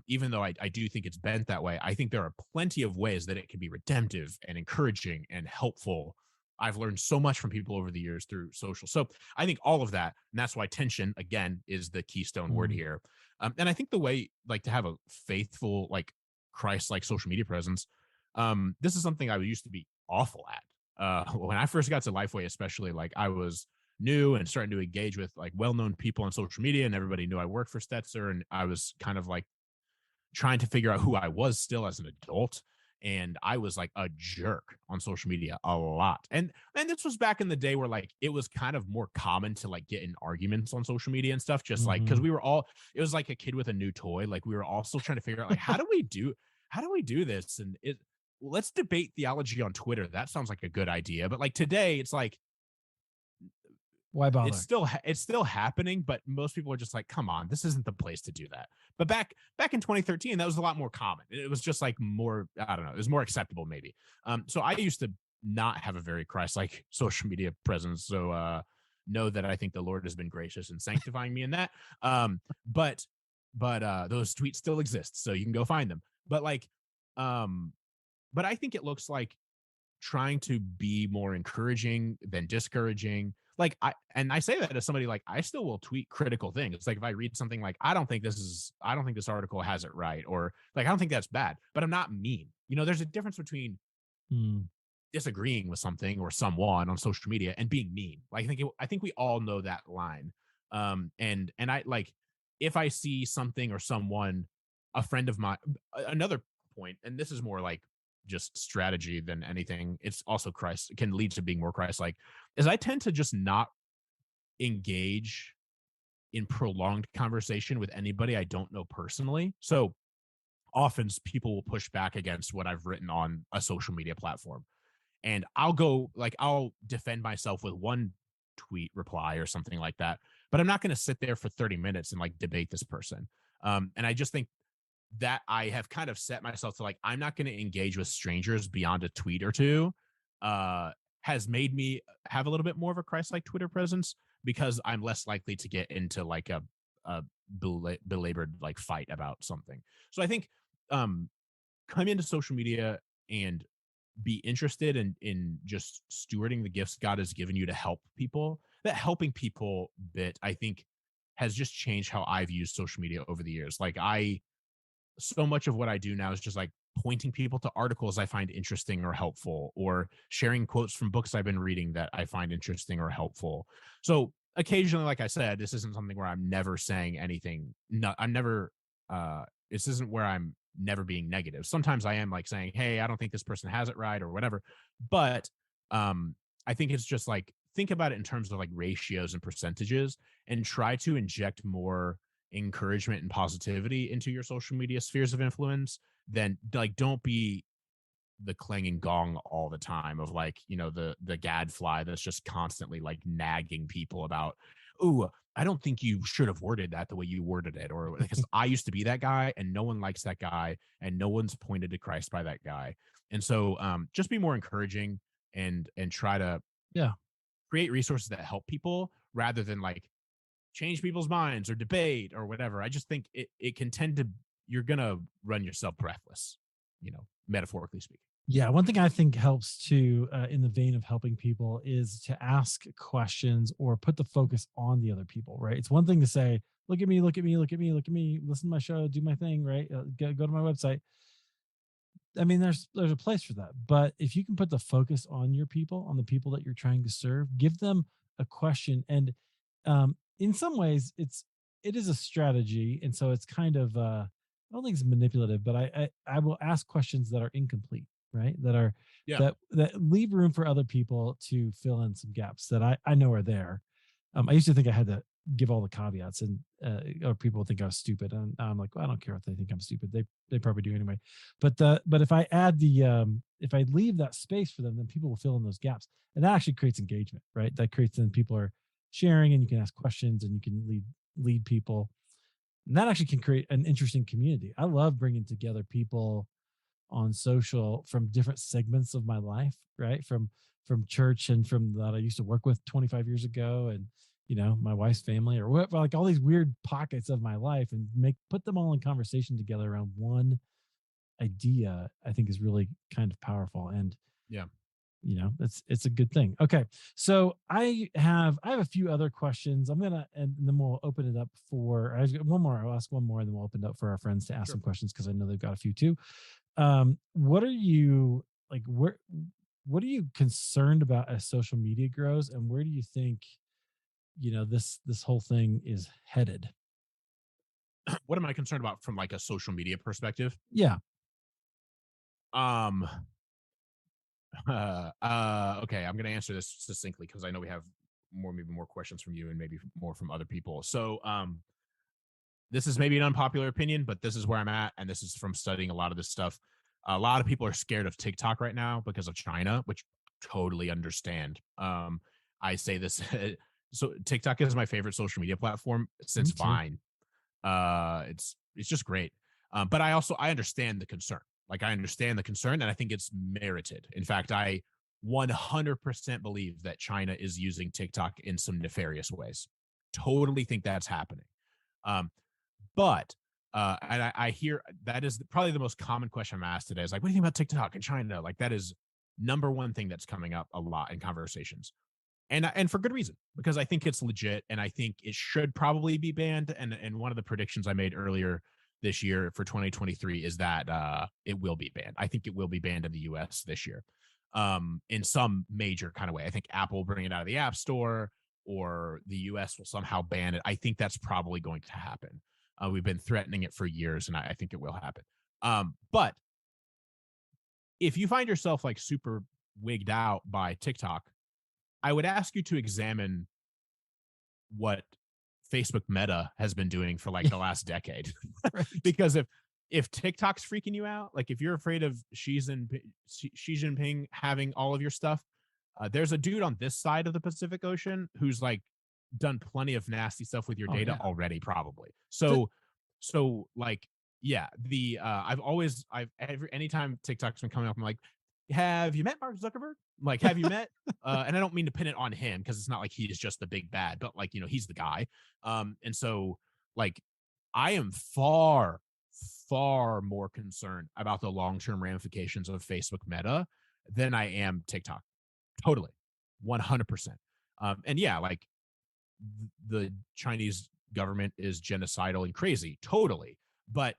Even though I do think it's bent that way, I think there are plenty of ways that it can be redemptive and encouraging and helpful. I've learned so much from people over the years through social. So I think all of that, and that's why tension again is the keystone word Mm. here. And I think the way like to have a faithful, like Christ-like social media presence, this is something I used to be awful at. When I first got to Lifeway, especially, like I was new and starting to engage with like well-known people on social media, and everybody knew I worked for Stetzer, and I was kind of like trying to figure out who I was still as an adult. And I was like a jerk on social media a lot. And this was back in the day where like it was kind of more common to like get in arguments on social media and stuff, just like because Mhm. we were all it was like a kid with a new toy. Like we were all still trying to figure out like how do we do this? And let's debate theology on Twitter. That sounds like a good idea. But like today, it's like Why it's bother? still happening, but most people are just like, come on, this isn't the place to do that. But back in 2013, that was a lot more common. It was just like more, I don't know, it was more acceptable maybe. So I used to not have a very Christ-like social media presence. So know that I think the Lord has been gracious in sanctifying me in that. But those tweets still exist, so you can go find them. But like, um, but I think it looks like trying to be more encouraging than discouraging. like I say that as somebody like I still will tweet critical things. It's like if I read something like I don't think this article has it right, or like I don't think that's bad, but I'm not mean. There's a difference between Mm, disagreeing with something or someone on social media and being mean. Like I think we all know that line. And I like if I see something or someone, a friend of mine, another point, and this is more like just strategy than anything. It's also Christ, it can lead to being more Christ like, is I tend to just not engage in prolonged conversation with anybody I don't know personally. So often people will push back against what I've written on a social media platform, and I'll defend myself with one tweet reply or something like that, but I'm not going to sit there for 30 minutes and like debate this person. And I just think that I have kind of set myself to like, I'm not going to engage with strangers beyond a tweet or two, uh, has made me have a little bit more of a Christ-like Twitter presence, because I'm less likely to get into like a belabored like fight about something. So I think um, come into social media and be interested in just stewarding the gifts God has given you to help people. That helping people bit, I think, has just changed how I've used social media over the years. Like so much of what I do now is just like pointing people to articles I find interesting or helpful, or sharing quotes from books I've been reading that I find interesting or helpful. So occasionally, like I said, this isn't something where I'm never saying anything. No, I'm never, this isn't where I'm never being negative. Sometimes I am like saying, hey, I don't think this person has it right or whatever. But I think it's just like, think about it in terms of like ratios and percentages, and try to inject more encouragement and positivity into your social media spheres of influence. Then like don't be the clanging gong all the time of like, the gadfly that's just constantly like nagging people about, ooh, I don't think you should have worded that the way you worded it, or because I used to be that guy and no one likes that guy and no one's pointed to Christ by that guy. And so just be more encouraging, and try to yeah. create resources that help people rather than like change people's minds or debate or whatever. I just think it can tend to, you're gonna run yourself breathless, metaphorically speaking. Yeah, one thing I think helps too, in the vein of helping people, is to ask questions or put the focus on the other people. Right? It's one thing to say, "Look at me, look at me, look at me, look at me, listen to my show, do my thing." Right? Go to my website. I mean, there's a place for that, but if you can put the focus on your people, on the people that you're trying to serve, give them a question, and in some ways, it is a strategy, and so it's kind of I don't think it's manipulative, but I will ask questions that are incomplete, right? Yeah. That leave room for other people to fill in some gaps that I know are there. I used to think I had to give all the caveats, and or people would think I was stupid, and I'm like, well, I don't care if they think I'm stupid. They probably do anyway. But if I add if I leave that space for them, then people will fill in those gaps, and that actually creates engagement, right? That creates, then people are sharing, and you can ask questions, and you can lead people, and that actually can create an interesting community. I love bringing together people on social from different segments of my life, right? From church, and from that I used to work with 25 years ago, and my wife's family, or what, like all these weird pockets of my life, and make put them all in conversation together around one idea. I think is really kind of powerful, and Yeah. it's a good thing. Okay, so I have a few other questions. I'm gonna, and then we'll open it up for, I've got one more. I'll ask one more, and then we'll open it up for our friends to ask Sure. some questions, because I know they've got a few too. What are you like, what are you concerned about as social media grows, and where do you think this whole thing is headed? What am I concerned about from like a social media perspective? Yeah. Um, okay, I'm gonna answer this succinctly because I know we have maybe more questions from you and maybe more from other people. So, this is maybe an unpopular opinion, but this is where I'm at, and this is from studying a lot of this stuff. A lot of people are scared of TikTok right now because of China, which totally understand. I say this, so TikTok is my favorite social media platform since Me too. Vine. It's just great. But I understand the concern. Like I understand the concern, and I think it's merited. In fact, I 100% believe that China is using TikTok in some nefarious ways. Totally think that's happening. Um, but and I hear that is probably the most common question I'm asked today is like, what do you think about TikTok in China? Like that is number one thing that's coming up a lot in conversations. and for good reason, because I think it's legit and I think it should probably be banned. And one of the predictions I made earlier this year for 2023 is that it will be banned. I think it will be banned in the US this year. In some major kind of way. I think Apple will bring it out of the App Store, or the US will somehow ban it. I think that's probably going to happen. We've been threatening it for years, and I think it will happen. But if you find yourself like super wigged out by TikTok, I would ask you to examine what Facebook Meta has been doing for like the last decade. Right. Because if TikTok's freaking you out, like if you're afraid of Xi Jinping having all of your stuff, there's a dude on this side of the Pacific Ocean who's like done plenty of nasty stuff with your Oh data yeah. already, probably. Th- So like, yeah, I've every anytime TikTok's been coming up, I'm like, have you met Mark Zuckerberg? Like, have you met? And I don't mean to pin it on him because it's not like he's just the big bad, but like, he's the guy. And so like, I am far, far more concerned about the long-term ramifications of Facebook Meta than I am TikTok. Totally. 100%. And yeah, like the Chinese government is genocidal and crazy. Totally. But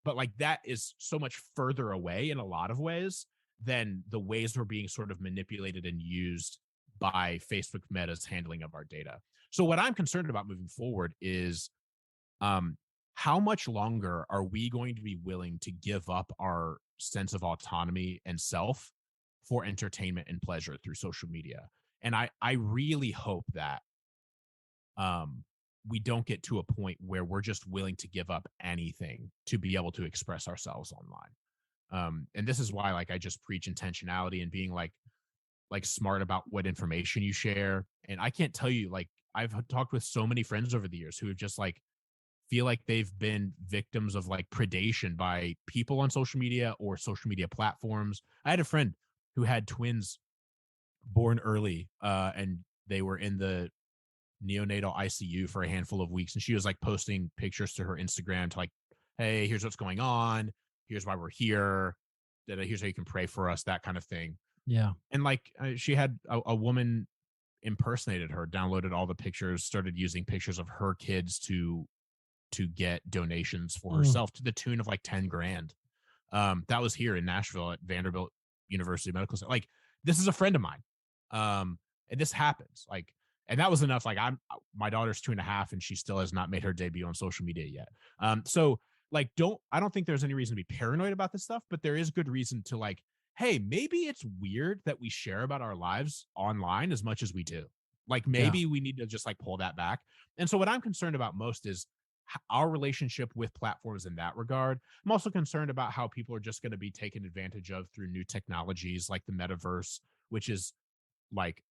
like that is so much further away in a lot of ways than the ways we're being sort of manipulated and used by Facebook Meta's handling of our data. So what I'm concerned about moving forward is um how much longer are we going to be willing to give up our sense of autonomy and self for entertainment and pleasure through social media? And I really hope that um we don't get to a point where we're just willing to give up anything to be able to express ourselves online. And this is why like I just preach intentionality and being like smart about what information you share. And I can't tell you, like, I've talked with so many friends over the years who have just like feel like they've been victims of like predation by people on social media or social media platforms. I had a friend who had twins born early, and they were in the neonatal ICU for a handful of weeks, and she was like posting pictures to her Instagram to like, hey, here's what's going on, here's why we're here, here's how you can pray for us, that kind of thing. yeah. And like she had a woman impersonated her, downloaded all the pictures, started using pictures of her kids to get donations for Mm, herself to the tune of like 10 grand. That was here in Nashville at Vanderbilt University Medical Center. Like, this is a friend of mine. And this happens. Like, and that was enough. Like, my daughter's 2.5 and she still has not made her debut on social media yet. So like, I don't think there's any reason to be paranoid about this stuff, but there is good reason to like, hey, maybe it's weird that we share about our lives online as much as we do. Like, yeah. maybe we need to just like pull that back. And so what I'm concerned about most is our relationship with platforms in that regard. I'm also concerned about how people are just going to be taken advantage of through new technologies like the metaverse, which is like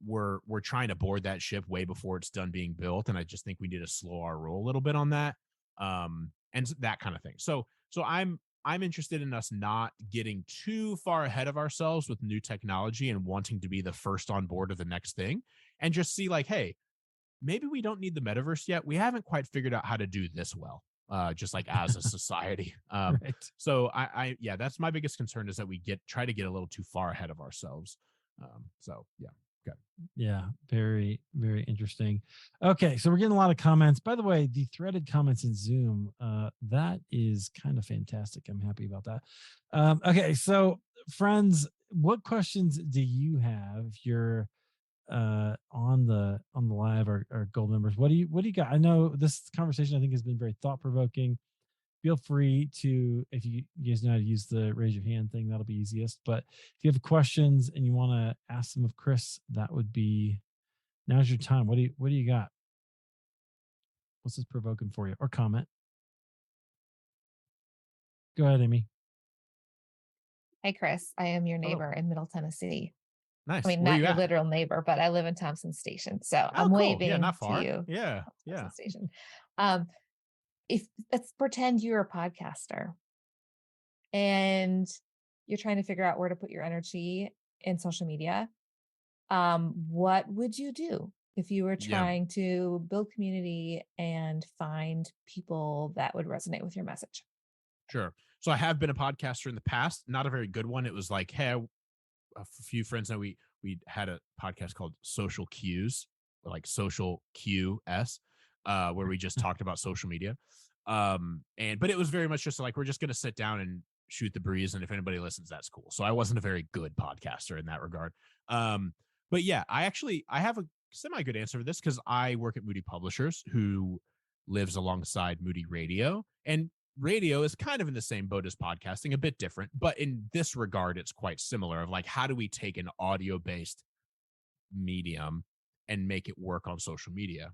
we're trying to board that ship way before it's done being built, and I just think we need to slow our roll a little bit on that, and that kind of thing. So I'm interested in us not getting too far ahead of ourselves with new technology and wanting to be the first on board of the next thing, and just see like, hey, maybe we don't need the metaverse yet. We haven't quite figured out how to do this well, just like as a society. Right. So yeah, that's my biggest concern, is that we try to get a little too far ahead of ourselves. So yeah, okay, Yeah, very, very interesting. Okay, so we're getting a lot of comments. By the way, the threaded comments in Zoom, that is kind of fantastic. I'm happy about that. Okay, so friends, what questions do you have? If you're on the live or gold members, what do you got? I know this conversation I think has been very thought provoking. Feel free to, if you guys know how to use the raise your hand thing, that'll be easiest. But if you have questions and you want to ask them of Chris, that would be, now's your time. What do you got? What's this provoking for you? Or comment? Go ahead, Amy. Hey, Chris, I am your hello, neighbor in Middle Tennessee. I nice. mean, Where are not you your at? literal neighbor, but I live in Thompson Station. So Oh, I'm cool. Yeah, waving not to far. you, Yeah, yeah, Thompson Station. Um, if let's pretend you're a podcaster and you're trying to figure out where to put your energy in social media. What would you do if you were yeah. trying to build community and find people that would resonate with your message? Sure. So I have been a podcaster in the past, not a very good one. It was like, hey, a few friends that we we had a podcast called Social Cues, like Social QS, where we just talked about social media. But it was very much just like, we're just going to sit down and shoot the breeze. And if anybody listens, that's cool. So I wasn't a very good podcaster in that regard. But yeah, I have a semi good answer for this because I work at Moody Publishers, who lives alongside Moody Radio. And radio is kind of in the same boat as podcasting, a bit different, but in this regard, it's quite similar of like, how do we take an audio based medium and make it work on social media?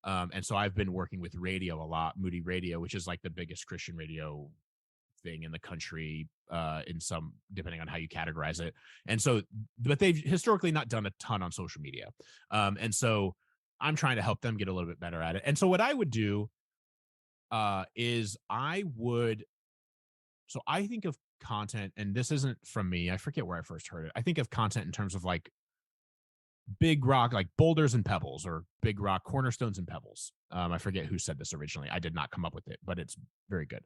And so I've been working with radio a lot, Moody Radio, which is like the biggest Christian radio thing in the country, in some, depending on how you categorize it. And so, but they've historically not done a ton on social media. And so I'm trying to help them get a little bit better at it. And so what I would do is I think of content, and this isn't from me, I forget where I first heard it. I think of content in terms of like big rock, like boulders and pebbles, or big rock cornerstones and pebbles. I forget who said this originally. I did not come up with it, but it's very good.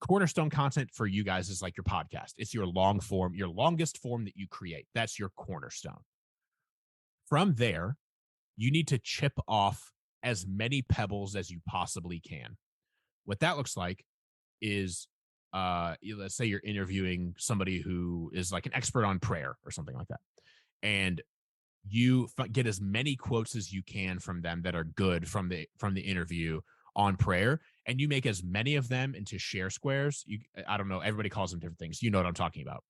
Cornerstone content for you guys is like your podcast. It's your long form, your longest form that you create. That's your cornerstone. From there, you need to chip off as many pebbles as you possibly can. What that looks like is, let's say you're interviewing somebody who is like an expert on prayer or something like that, and you get as many quotes as you can from them that are good from the interview on prayer, and you make as many of them into share squares. I don't know, everybody calls them different things. You know what I'm talking about.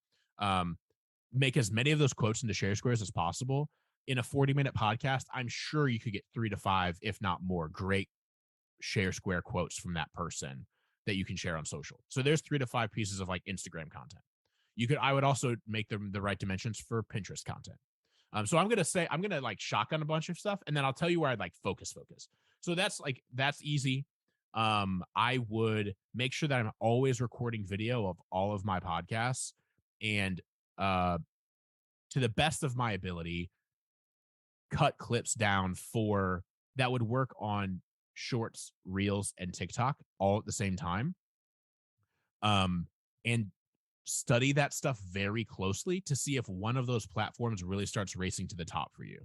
Make as many of those quotes into share squares as possible. In a 40-minute podcast, I'm sure you could get 3 to 5, if not more, great share square quotes from that person that you can share on social. So there's 3 to 5 pieces of like Instagram content. I would also make them the right dimensions for Pinterest content. So I'm gonna like shotgun a bunch of stuff, and then I'll tell you where I'd like focus. So that's easy. I would make sure that I'm always recording video of all of my podcasts, and to the best of my ability, cut clips down for that would work on Shorts, Reels, and TikTok all at the same time. And study that stuff very closely to see if one of those platforms really starts racing to the top for you.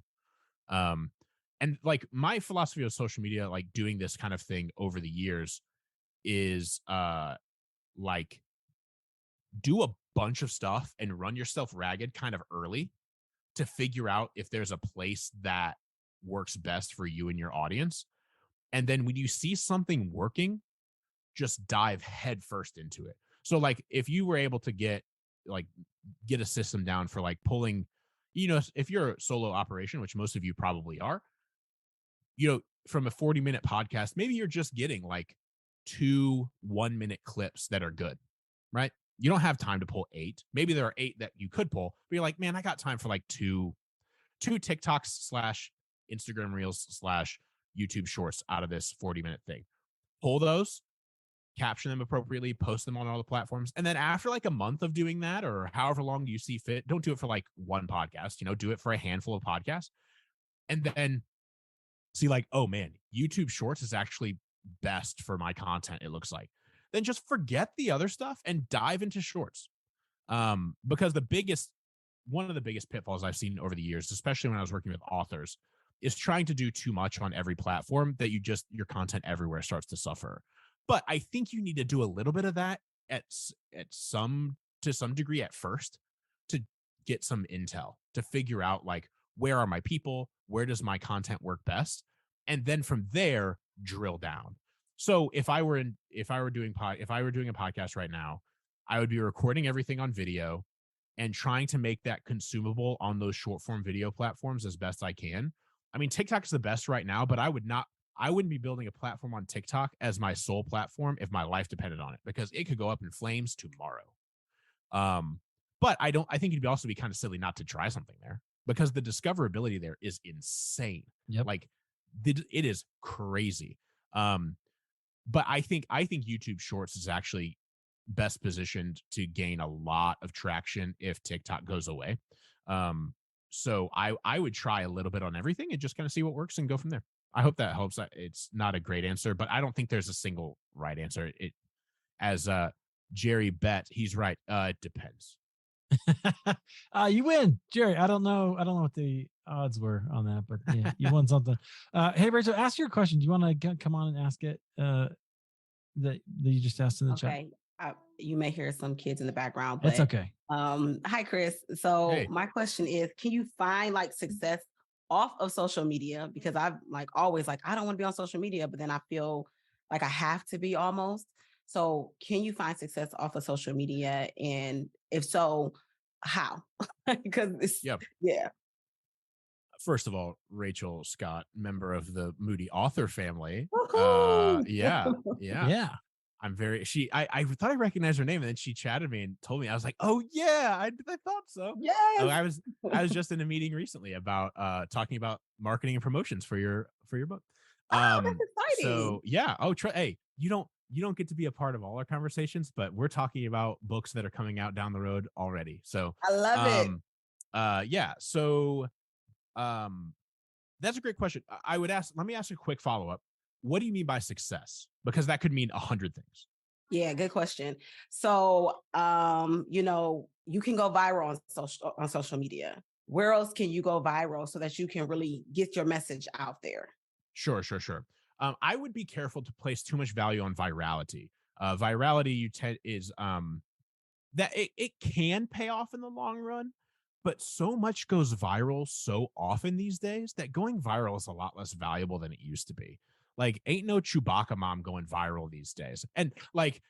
And like my philosophy of social media, like doing this kind of thing over the years, is like do a bunch of stuff and run yourself ragged kind of early to figure out if there's a place that works best for you and your audience. And then when you see something working, just dive headfirst into it. So like if you were able to get a system down for like pulling, if you're a solo operation, which most of you probably are, from a 40-minute podcast, maybe you're just getting like 2 1-minute clips that are good, right? You don't have time to pull 8. Maybe there are 8 that you could pull, but you're like, man, I got time for like two TikToks / Instagram Reels / YouTube Shorts out of this 40-minute thing. Pull those, caption them appropriately, post them on all the platforms. And then after like a month of doing that, or however long you see fit, don't do it for like one podcast, do it for a handful of podcasts. And then see like, oh man, YouTube Shorts is actually best for my content, it looks like. Then just forget the other stuff and dive into Shorts. Because one of the biggest pitfalls I've seen over the years, especially when I was working with authors, is trying to do too much on every platform that your content everywhere starts to suffer. But I think you need to do a little bit of that to some degree at first, to get some intel, to figure out like, where are my people? Where does my content work best? And then from there, drill down. So if I were doing a podcast right now, I would be recording everything on video and trying to make that consumable on those short form video platforms as best I can. I mean, TikTok is the best right now, but I wouldn't be building a platform on TikTok as my sole platform if my life depended on it, because it could go up in flames tomorrow. But I think you'd also be kind of silly not to try something there, because the discoverability there is insane. Yep. Like it is crazy. But I think YouTube Shorts is actually best positioned to gain a lot of traction if TikTok goes away. So I would try a little bit on everything and just kind of see what works and go from there. I hope that helps. It's not a great answer, but I don't think there's a single right answer. As Jerry bet, he's right. It depends. You win, Jerry. I don't know. I don't know what the odds were on that, but yeah, you won something. Hey, Rachel, ask your question. Do you want to come on and ask it? That you just asked in the chat. Okay. You may hear some kids in the background, It's but okay. hi, Chris. So Hey. my question is, can you find like success off of social media? Because I've like always like, I don't want to be on social media, but then I feel like I have to be almost. So can you find success off of social media? And if so, how? Because it's, Yeah. yeah. First of all, Rachel Scott, member of the Moody author family. Woohoo! Yeah. Yeah. I'm very I thought I recognized her name, and then she chatted me and told me. I was like, oh yeah, I thought so. Oh, Yes. I was just in a meeting recently about talking about marketing and promotions for your book. Oh, that's exciting. So yeah. Oh, hey, you don't get to be a part of all our conversations, but we're talking about books that are coming out down the road already. So I love it. yeah. So that's a great question. I would ask, let me ask a quick follow-up. What do you mean by success? Because that could mean 100 things. Yeah, good question. So, you can go viral on social media. Where else can you go viral so that you can really get your message out there? Sure. I would be careful to place too much value on virality. Virality is that it can pay off in the long run, but so much goes viral so often these days that going viral is a lot less valuable than it used to be. Like, ain't no Chewbacca mom going viral these days. And like,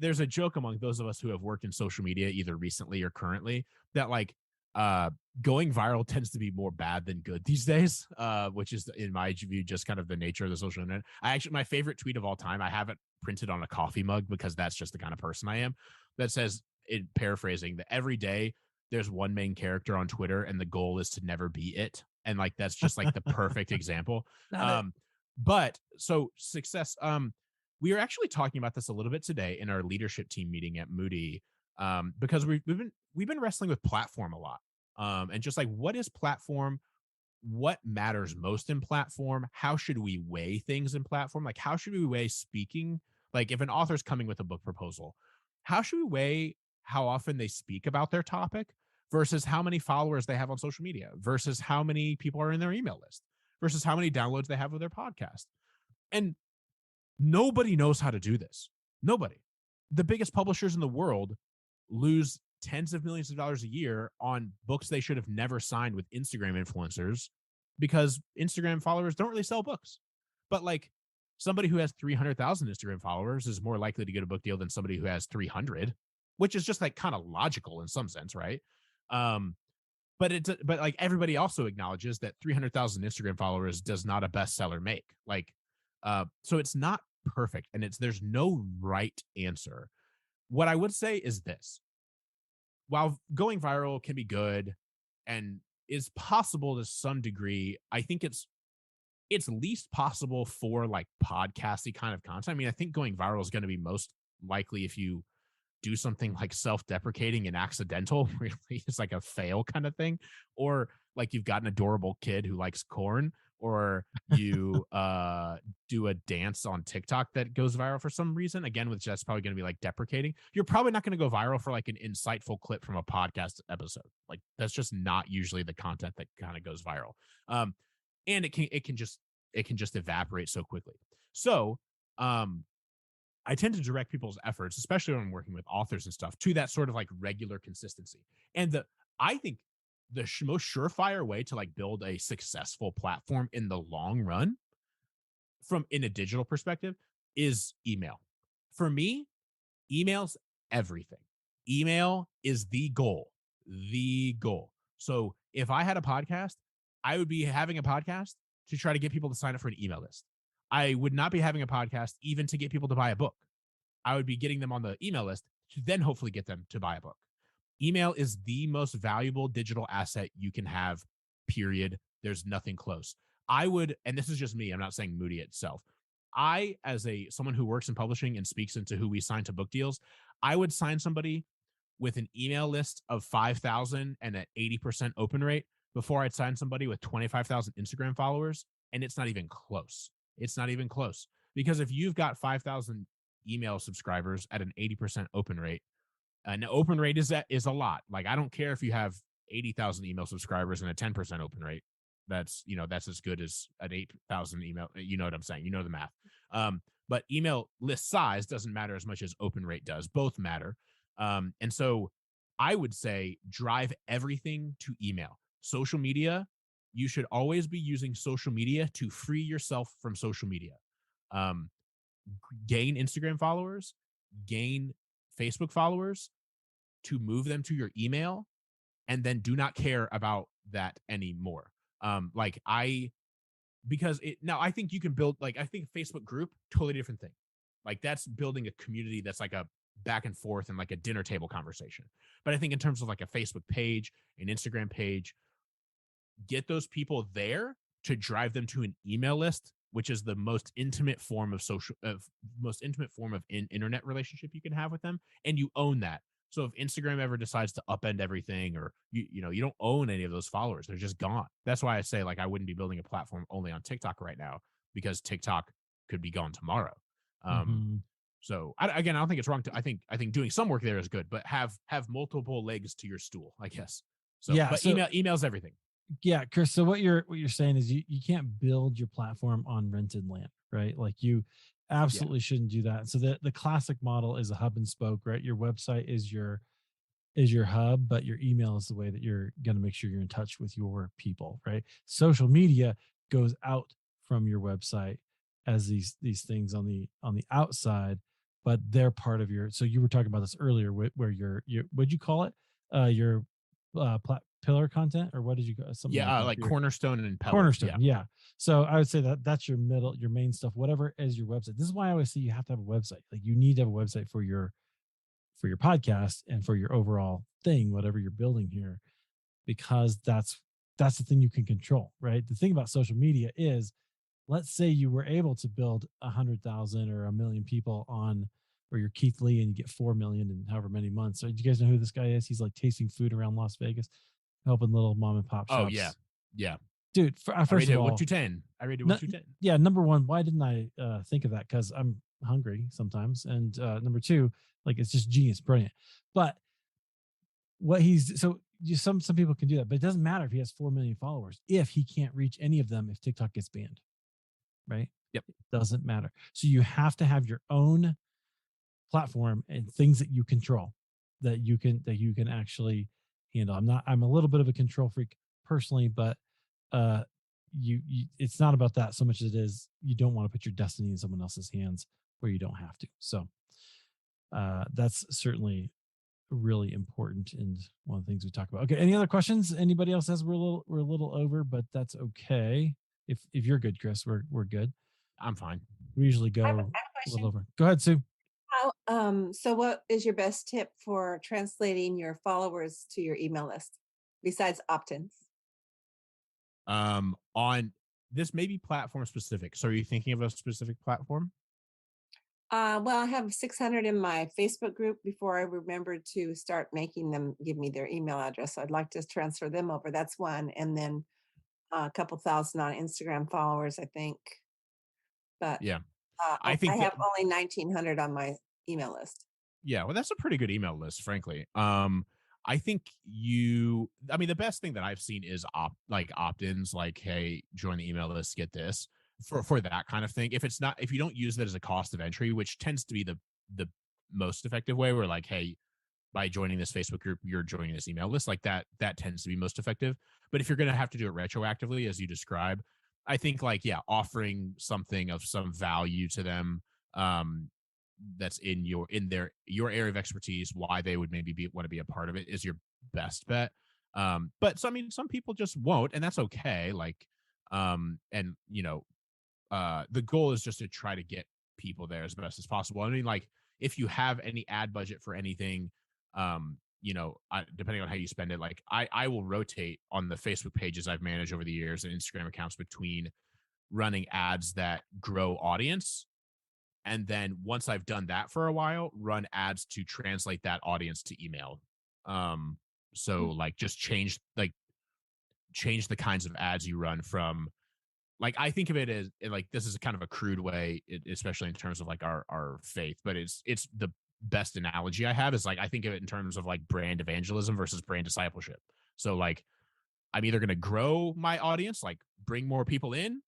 there's a joke among those of us who have worked in social media, either recently or currently, that like, uh, going viral tends to be more bad than good these days, which is, in my view, just kind of the nature of the social internet. My favorite tweet of all time, I have it printed on a coffee mug because that's just the kind of person I am, that says, in paraphrasing, that every day there's one main character on Twitter and the goal is to never be it. And like, that's just like the perfect example. But so success, we are actually talking about this a little bit today in our leadership team meeting at Moody, because we've been wrestling with platform a lot. And just like, what is platform? What matters most in platform? How should we weigh things in platform? Like, how should we weigh speaking? Like, if an author's coming with a book proposal, how should we weigh how often they speak about their topic versus how many followers they have on social media versus how many people are in their email list versus how many downloads they have of their podcast? And nobody knows how to do this. Nobody. The biggest publishers in the world lose tens of millions of dollars a year on books they should have never signed with Instagram influencers because Instagram followers don't really sell books. But like, somebody who has 300,000 Instagram followers is more likely to get a book deal than somebody who has 300, which is just like kind of logical in some sense, right? Um, but like, everybody also acknowledges that 300,000 Instagram followers does not a bestseller make. Like, so it's not perfect, and there's no right answer. What I would say is this: while going viral can be good and is possible to some degree, I think it's least possible for like podcasty kind of content. I mean, I think going viral is going to be most likely if you do something like self-deprecating and accidental, really it's like a fail kind of thing, or like you've got an adorable kid who likes corn, or you do a dance on TikTok that goes viral for some reason, again, which that's probably going to be like deprecating. You're probably not going to go viral for like an insightful clip from a podcast episode. Like, that's just not usually the content that kind of goes viral. And it can just evaporate so quickly. So I tend to direct people's efforts, especially when I'm working with authors and stuff, to that sort of like regular consistency. And I think the most surefire way to like build a successful platform in the long run, from in a digital perspective, is email. For me, email's everything. Email is the goal. The goal. So if I had a podcast, I would be having a podcast to try to get people to sign up for an email list. I would not be having a podcast even to get people to buy a book. I would be getting them on the email list to then hopefully get them to buy a book. Email is the most valuable digital asset you can have, period. There's nothing close. I would, and this is just me, I'm not saying Moody itself. I, as someone who works in publishing and speaks into who we sign to book deals, I would sign somebody with an email list of 5,000 and an 80% open rate before I'd sign somebody with 25,000 Instagram followers. And it's not even close. It's not even close. Because if you've got 5,000 email subscribers at an 80% open rate, An open rate is a lot. Like, I don't care if you have 80,000 email subscribers and a 10% open rate. That's, that's as good as an 8,000 email. You know what I'm saying? You know the math. But email list size doesn't matter as much as open rate does. Both matter. And so I would say drive everything to email. Social media, you should always be using social media to free yourself from social media. Um, Gain Instagram followers, gain Facebook followers, to move them to your email, and then do not care about that anymore. Like, because now I think you can build, like, I think Facebook group, totally different thing. Like, that's building a community that's like a back and forth and like a dinner table conversation. But I think in terms of like a Facebook page, an Instagram page, get those people there to drive them to an email list, which is the most intimate form of internet relationship you can have with them, and you own that. So if Instagram ever decides to upend everything, or you don't own any of those followers, they're just gone. That's why I say, like, I wouldn't be building a platform only on TikTok right now, because TikTok could be gone tomorrow. Mhm. So again, I don't think it's wrong to. I think doing some work there is good, but have multiple legs to your stool, I guess. So, Yeah, but so email's everything. yeah, Chris. So what you're saying is you can't build your platform on rented land, right? Like, you Yeah. absolutely shouldn't do that. So the classic model is a hub and spoke, right? Your website is your hub, but your email is the way that you're going to make sure you're in touch with your people, right? Social media goes out from your website as these things on the outside, but they're part of your. So you were talking about this earlier, where your what'd you call it? Your pillar content, or what did you something like Yeah, that? like Your cornerstone and pillar. cornerstone, yeah. So I would say that's your middle, your main stuff, whatever is your website. This is why I always say you have to have a website. Like, you need to have a website for your podcast and for your overall thing, whatever you're building here, because that's the thing you can control, right? The thing about social media is, let's say you were able to build 100,000 or 1 million people on, or you're Keith Lee and you get 4 million in however many months. So do you guys know who this guy is? He's like tasting food around Las Vegas, helping little mom and pop Oh, shops. yeah. Dude, I first rated of it all, 1 to 10. I rated it 1 to 10. yeah, number one, why didn't I think of that? Because I'm hungry sometimes. And number two, like, it's just genius, brilliant. But what he's so some people can do that, but it doesn't matter if he has 4 million followers if he can't reach any of them if TikTok gets banned, right? Yep. It doesn't matter. So you have to have your own platform and things that you control, that you can actually handle. I'm a little bit of a control freak personally, but uh you it's not about that so much as it is you don't want to put your destiny in someone else's hands where you don't have to. So that's certainly really important and one of the things we talk about. Okay, any other questions anybody else has? We're a little over, but that's okay. If you're good, Chris, we're good. I'm fine. We usually I have go a a question. little over. Go ahead, Sue. So what is your best tip for translating your followers to your email list besides opt-ins? On this may be platform specific. So are you thinking of a specific platform? Well, I have 600 in my Facebook group before I remembered to start making them give me their email address. So I'd like to transfer them over. That's one. And then a couple thousand on Instagram followers, I think. But Yeah. I I think that, have only 1,900 on my email list. yeah, well, that's a pretty good email list, frankly. I think the best thing that I've seen is opt-ins, like, hey, join the email list, get this, for that kind of thing. If you don't use that as a cost of entry, which tends to be the most effective way, where, like, hey, by joining this Facebook group, you're joining this email list, like that tends to be most effective. But if you're going to have to do it retroactively, as you describe, I think, like, yeah, offering something of some value to them, that's in your area of expertise, why they would maybe want to be a part of it, is your best bet. But so, some people just won't, and that's okay. Like, and the goal is just to try to get people there as best as possible. Like, if you have any ad budget for anything, depending on how you spend it, like, I will rotate on the Facebook pages I've managed over the years and Instagram accounts between running ads that grow audience, and then once I've done that for a while, run ads to translate that audience to email. So, like, just change the kinds of ads you run from, like, I think of it as, like, this is kind of a crude way, especially in terms of, like, our faith, but it's best analogy I have is like, I think of it in terms of like brand evangelism versus brand discipleship. So like, I'm either going to grow my audience, like bring more people in,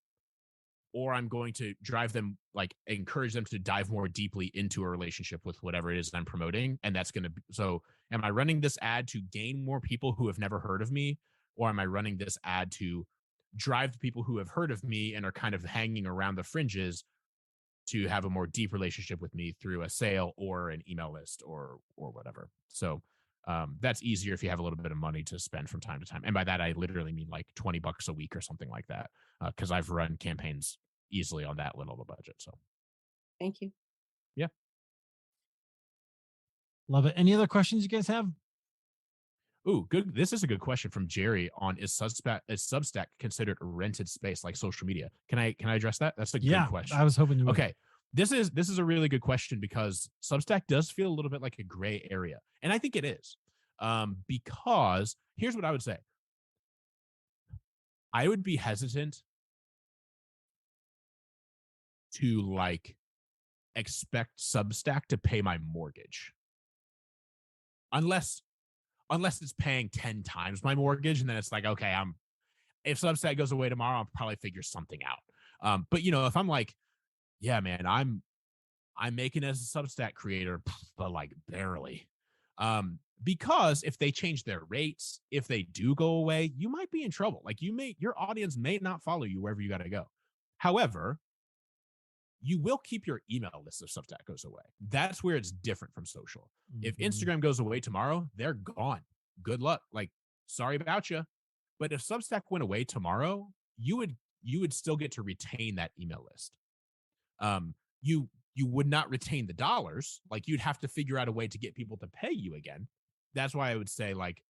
or I'm going to drive them, like encourage them to dive more deeply into a relationship with whatever it is I'm promoting. And that's going to be, so am I running this ad to gain more people who have never heard of me? Or am I running this ad to drive the people who have heard of me and are kind of hanging around the fringes to have a more deep relationship with me through a sale or an email list or whatever? So that's easier if you have a little bit of money to spend from time to time. And by that, I literally mean like $20 a week or something like that. Because I've run campaigns easily on that little of a budget. So Thank you. yeah. Love it. Any other questions you guys have? Ooh, good. This is a good question from Jerry on is Substack considered a rented space like social media? Can I address that? That's a good question. I was hoping you would. Okay. This is a really good question because Substack does feel a little bit like a gray area. And I think it is. Because here's what I would say. I would be hesitant to like expect Substack to pay my mortgage. Unless it's paying 10 times my mortgage, and then it's like, okay, if Substack goes away tomorrow, I'll probably figure something out. But you know, if I'm like, yeah, man, I'm making as a Substack creator, but like barely. Because if they change their rates, if they do go away, you might be in trouble. Like your audience may not follow you wherever you got to go. However, you will keep your email list if Substack goes away. That's where it's different from social. Mm-hmm. If Instagram goes away tomorrow, they're gone. Good luck. Like, sorry about you. But if Substack went away tomorrow, you would still get to retain that email list. You would not retain the dollars. Like, you'd have to figure out a way to get people to pay you again. That's why I would say, like,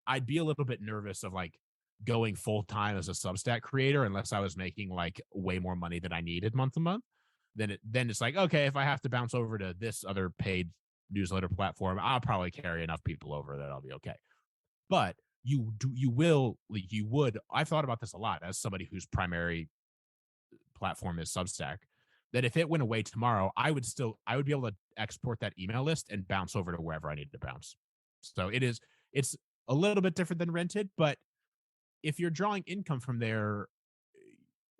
I'd be a little bit nervous of like going full time as a Substack creator unless I was making like way more money than I needed month to month. Then it's like, okay, if I have to bounce over to this other paid newsletter platform, I'll probably carry enough people over that I'll be okay. But I've thought about this a lot as somebody whose primary platform is Substack, that if it went away tomorrow, I would be able to export that email list and bounce over to wherever I need to bounce. So it's a little bit different than rented, but if you're drawing income from there,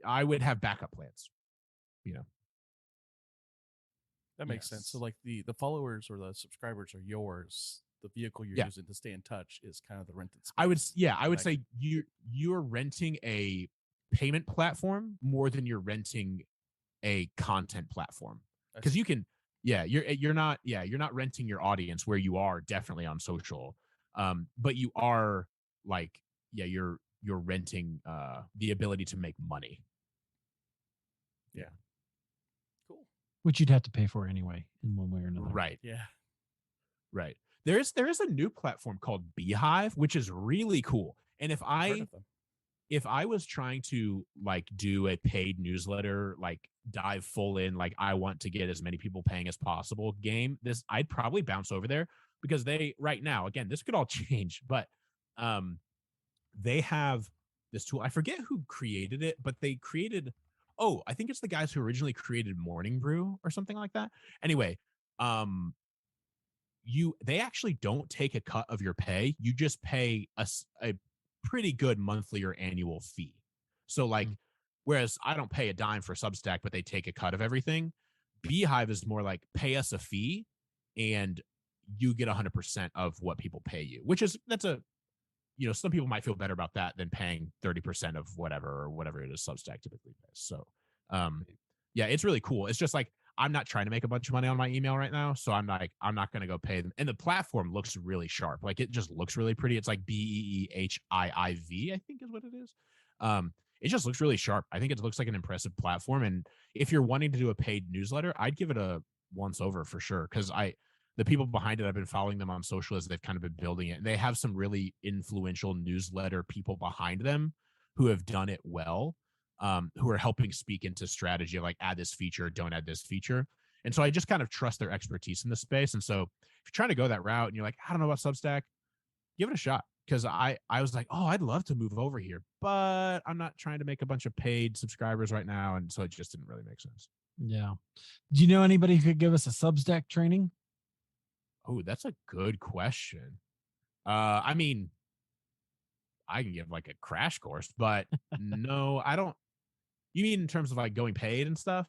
I would have backup plans, you know. That makes sense. So like the followers or the subscribers are yours. The vehicle you're using to stay in touch is kind of the rented space. I would say you're renting a payment platform more than you're renting a content platform. Because you can, you're not renting your audience where you are definitely on social. But you are like, you're renting the ability to make money. Yeah. Which you'd have to pay for anyway in one way or another. Right. Yeah. Right. There is a new platform called Beehive, which is really cool. And if I was trying to like do a paid newsletter, like dive full in, like I want to get as many people paying as possible game, I'd probably bounce over there because they right now, again, this could all change, but they have this tool. I forget who created it, but they created, I think it's the guys who originally created Morning Brew or something like that. Anyway, they actually don't take a cut of your pay. You just pay a pretty good monthly or annual fee. So like, whereas I don't pay a dime for Substack, but they take a cut of everything. Beehive is more like pay us a fee and you get 100% of what people pay you, some people might feel better about that than paying 30% of whatever it is Substack typically pays. So, it's really cool. It's just like, I'm not trying to make a bunch of money on my email right now. So I'm not going to go pay them. And the platform looks really sharp. Like it just looks really pretty. It's like BEEHIIV, I think is what it is. It just looks really sharp. I think it looks like an impressive platform. And if you're wanting to do a paid newsletter, I'd give it a once over for sure. Cause the people behind it, I've been following them on social as they've kind of been building it. And they have some really influential newsletter people behind them who have done it well, who are helping speak into strategy of like, add this feature, don't add this feature. And so I just kind of trust their expertise in the space. And so if you're trying to go that route and you're like, I don't know about Substack, give it a shot. Cause I was like, I'd love to move over here, but I'm not trying to make a bunch of paid subscribers right now. And so it just didn't really make sense. Yeah. Do you know anybody who could give us a Substack training? Oh, that's a good question. I mean, I can give like a crash course, but no, I don't. You mean in terms of like going paid and stuff?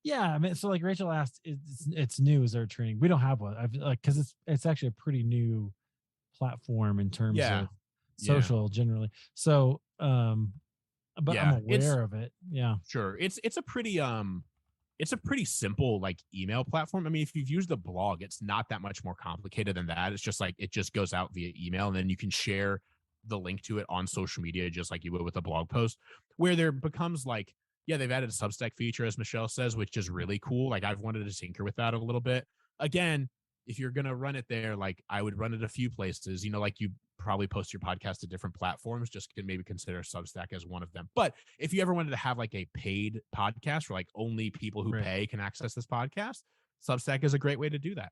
Yeah, I mean, so like Rachel asked, it's new. Is there a training? We don't have one. I've like because it's actually a pretty new platform in terms Yeah. of Yeah. social generally. So, but I'm Yeah. It's aware of it. Yeah. sure. It's a pretty simple like email platform. I mean, if you've used the blog, it's not that much more complicated than that. It's just like it just goes out via email and then you can share the link to it on social media just like you would with a blog post, where there becomes like, yeah, they've added a Substack feature, as Michelle says, which is really cool. Like I've wanted to tinker with that a little bit. Again, if you're gonna run it there, like I would run it a few places, like you probably post your podcast to different platforms, just can maybe consider Substack as one of them. But if you ever wanted to have like a paid podcast where like only people who Right. pay can access this podcast, Substack is a great way to do that.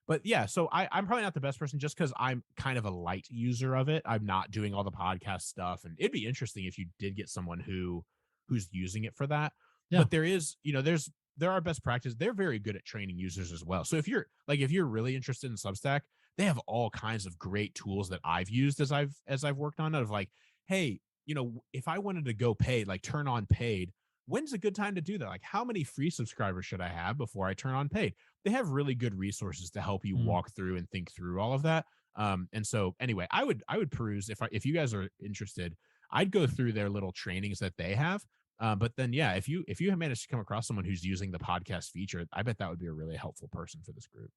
But yeah, so I'm probably not the best person just because I'm kind of a light user of it. I'm not doing all the podcast stuff, and it'd be interesting if you did get someone who's using it for that. Yeah. But there are best practices. They're very good at training users as well. So if you're really interested in Substack, they have all kinds of great tools that I've used as I've worked on it of like, hey, if I wanted to go paid, like turn on paid, when's a good time to do that? Like how many free subscribers should I have before I turn on paid? They have really good resources to help you walk through and think through all of that. And so anyway, I would peruse if you guys are interested, I'd go through their little trainings that they have. But then, yeah, if you have managed to come across someone who's using the podcast feature, I bet that would be a really helpful person for this group.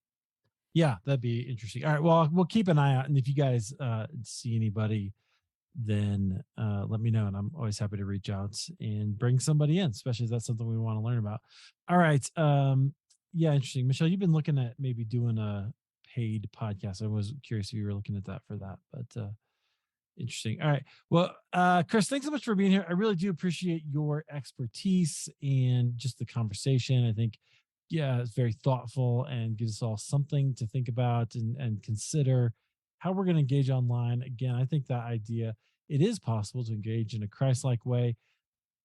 Yeah, that'd be interesting. All right, well, we'll keep an eye out, and if you guys see anybody, then let me know, and I'm always happy to reach out and bring somebody in, especially if that's something we want to learn about. All right, yeah, interesting. Michelle, you've been looking at maybe doing a paid podcast. I was curious if you were looking at that for that, but interesting. All right. Well, Chris, thanks so much for being here. I really do appreciate your expertise and just the conversation. I think, yeah, it's very thoughtful and gives us all something to think about and consider how we're going to engage online. Again, I think that idea, it is possible to engage in a Christ-like way,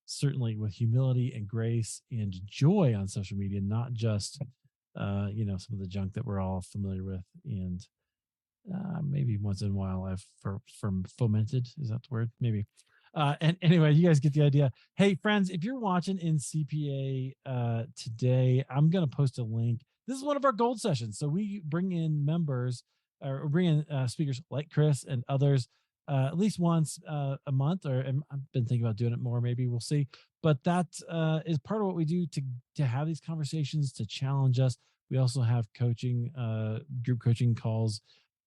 certainly with humility and grace and joy on social media, not just, some of the junk that we're all familiar with. And maybe once in a while I've from fomented. Is that the word? Maybe. And anyway, you guys get the idea. Hey, friends, if you're watching in CPA today, I'm going to post a link. This is one of our gold sessions. So we bring in members or bring in speakers like Chris and others at least once a month, or I've been thinking about doing it more. Maybe we'll see. But that is part of what we do to have these conversations, to challenge us. We also have coaching, group coaching calls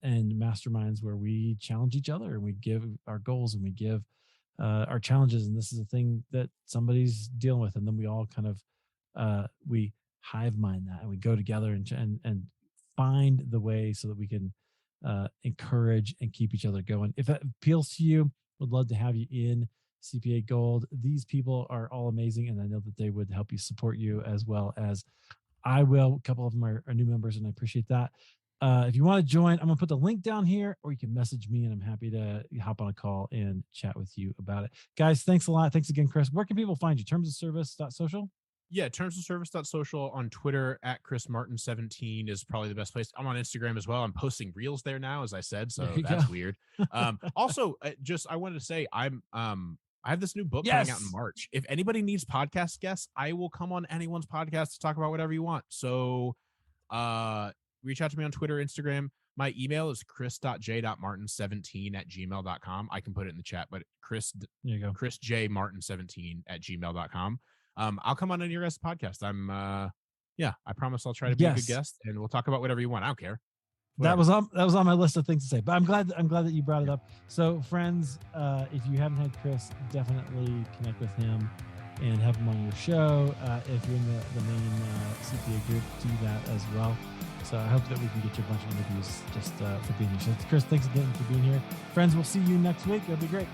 and masterminds where we challenge each other and we give our goals and we give our challenges. And this is a thing that somebody's dealing with. And then we all kind of, we hive mind that and we go together and find the way so that we can encourage and keep each other going. If that appeals to you, would love to have you in CPA Gold. These people are all amazing. And I know that they would help you support you as well as I will. A couple of them are new members and I appreciate that. If you want to join, I'm going to put the link down here, or you can message me and I'm happy to hop on a call and chat with you about it. Guys, thanks a lot. Thanks again, Chris. Where can people find you? Termsofservice.social? Yeah, termsofservice.social on Twitter at Chris Martin 17 is probably the best place. I'm on Instagram as well. I'm posting reels there now, as I said, so that's weird. Also, I wanted to say I have this new book coming out in March. If anybody needs podcast guests, I will come on anyone's podcast to talk about whatever you want. So reach out to me on Twitter, Instagram. My email is chris.j.martin17@gmail.com. I can put it in the chat, but there you go. chrisjmartin17@gmail.com. I'll come on your guys' podcast. I promise I'll try to be a good guest and we'll talk about whatever you want. I don't care. Whatever. That was on my list of things to say, but I'm glad that you brought it up. So friends, if you haven't had Chris, definitely connect with him and have him on your show. If you're in the main CPA group, do that as well. So I hope that we can get you a bunch of interviews just for being here. So Chris, thanks again for being here. Friends, we'll see you next week. It'll be great.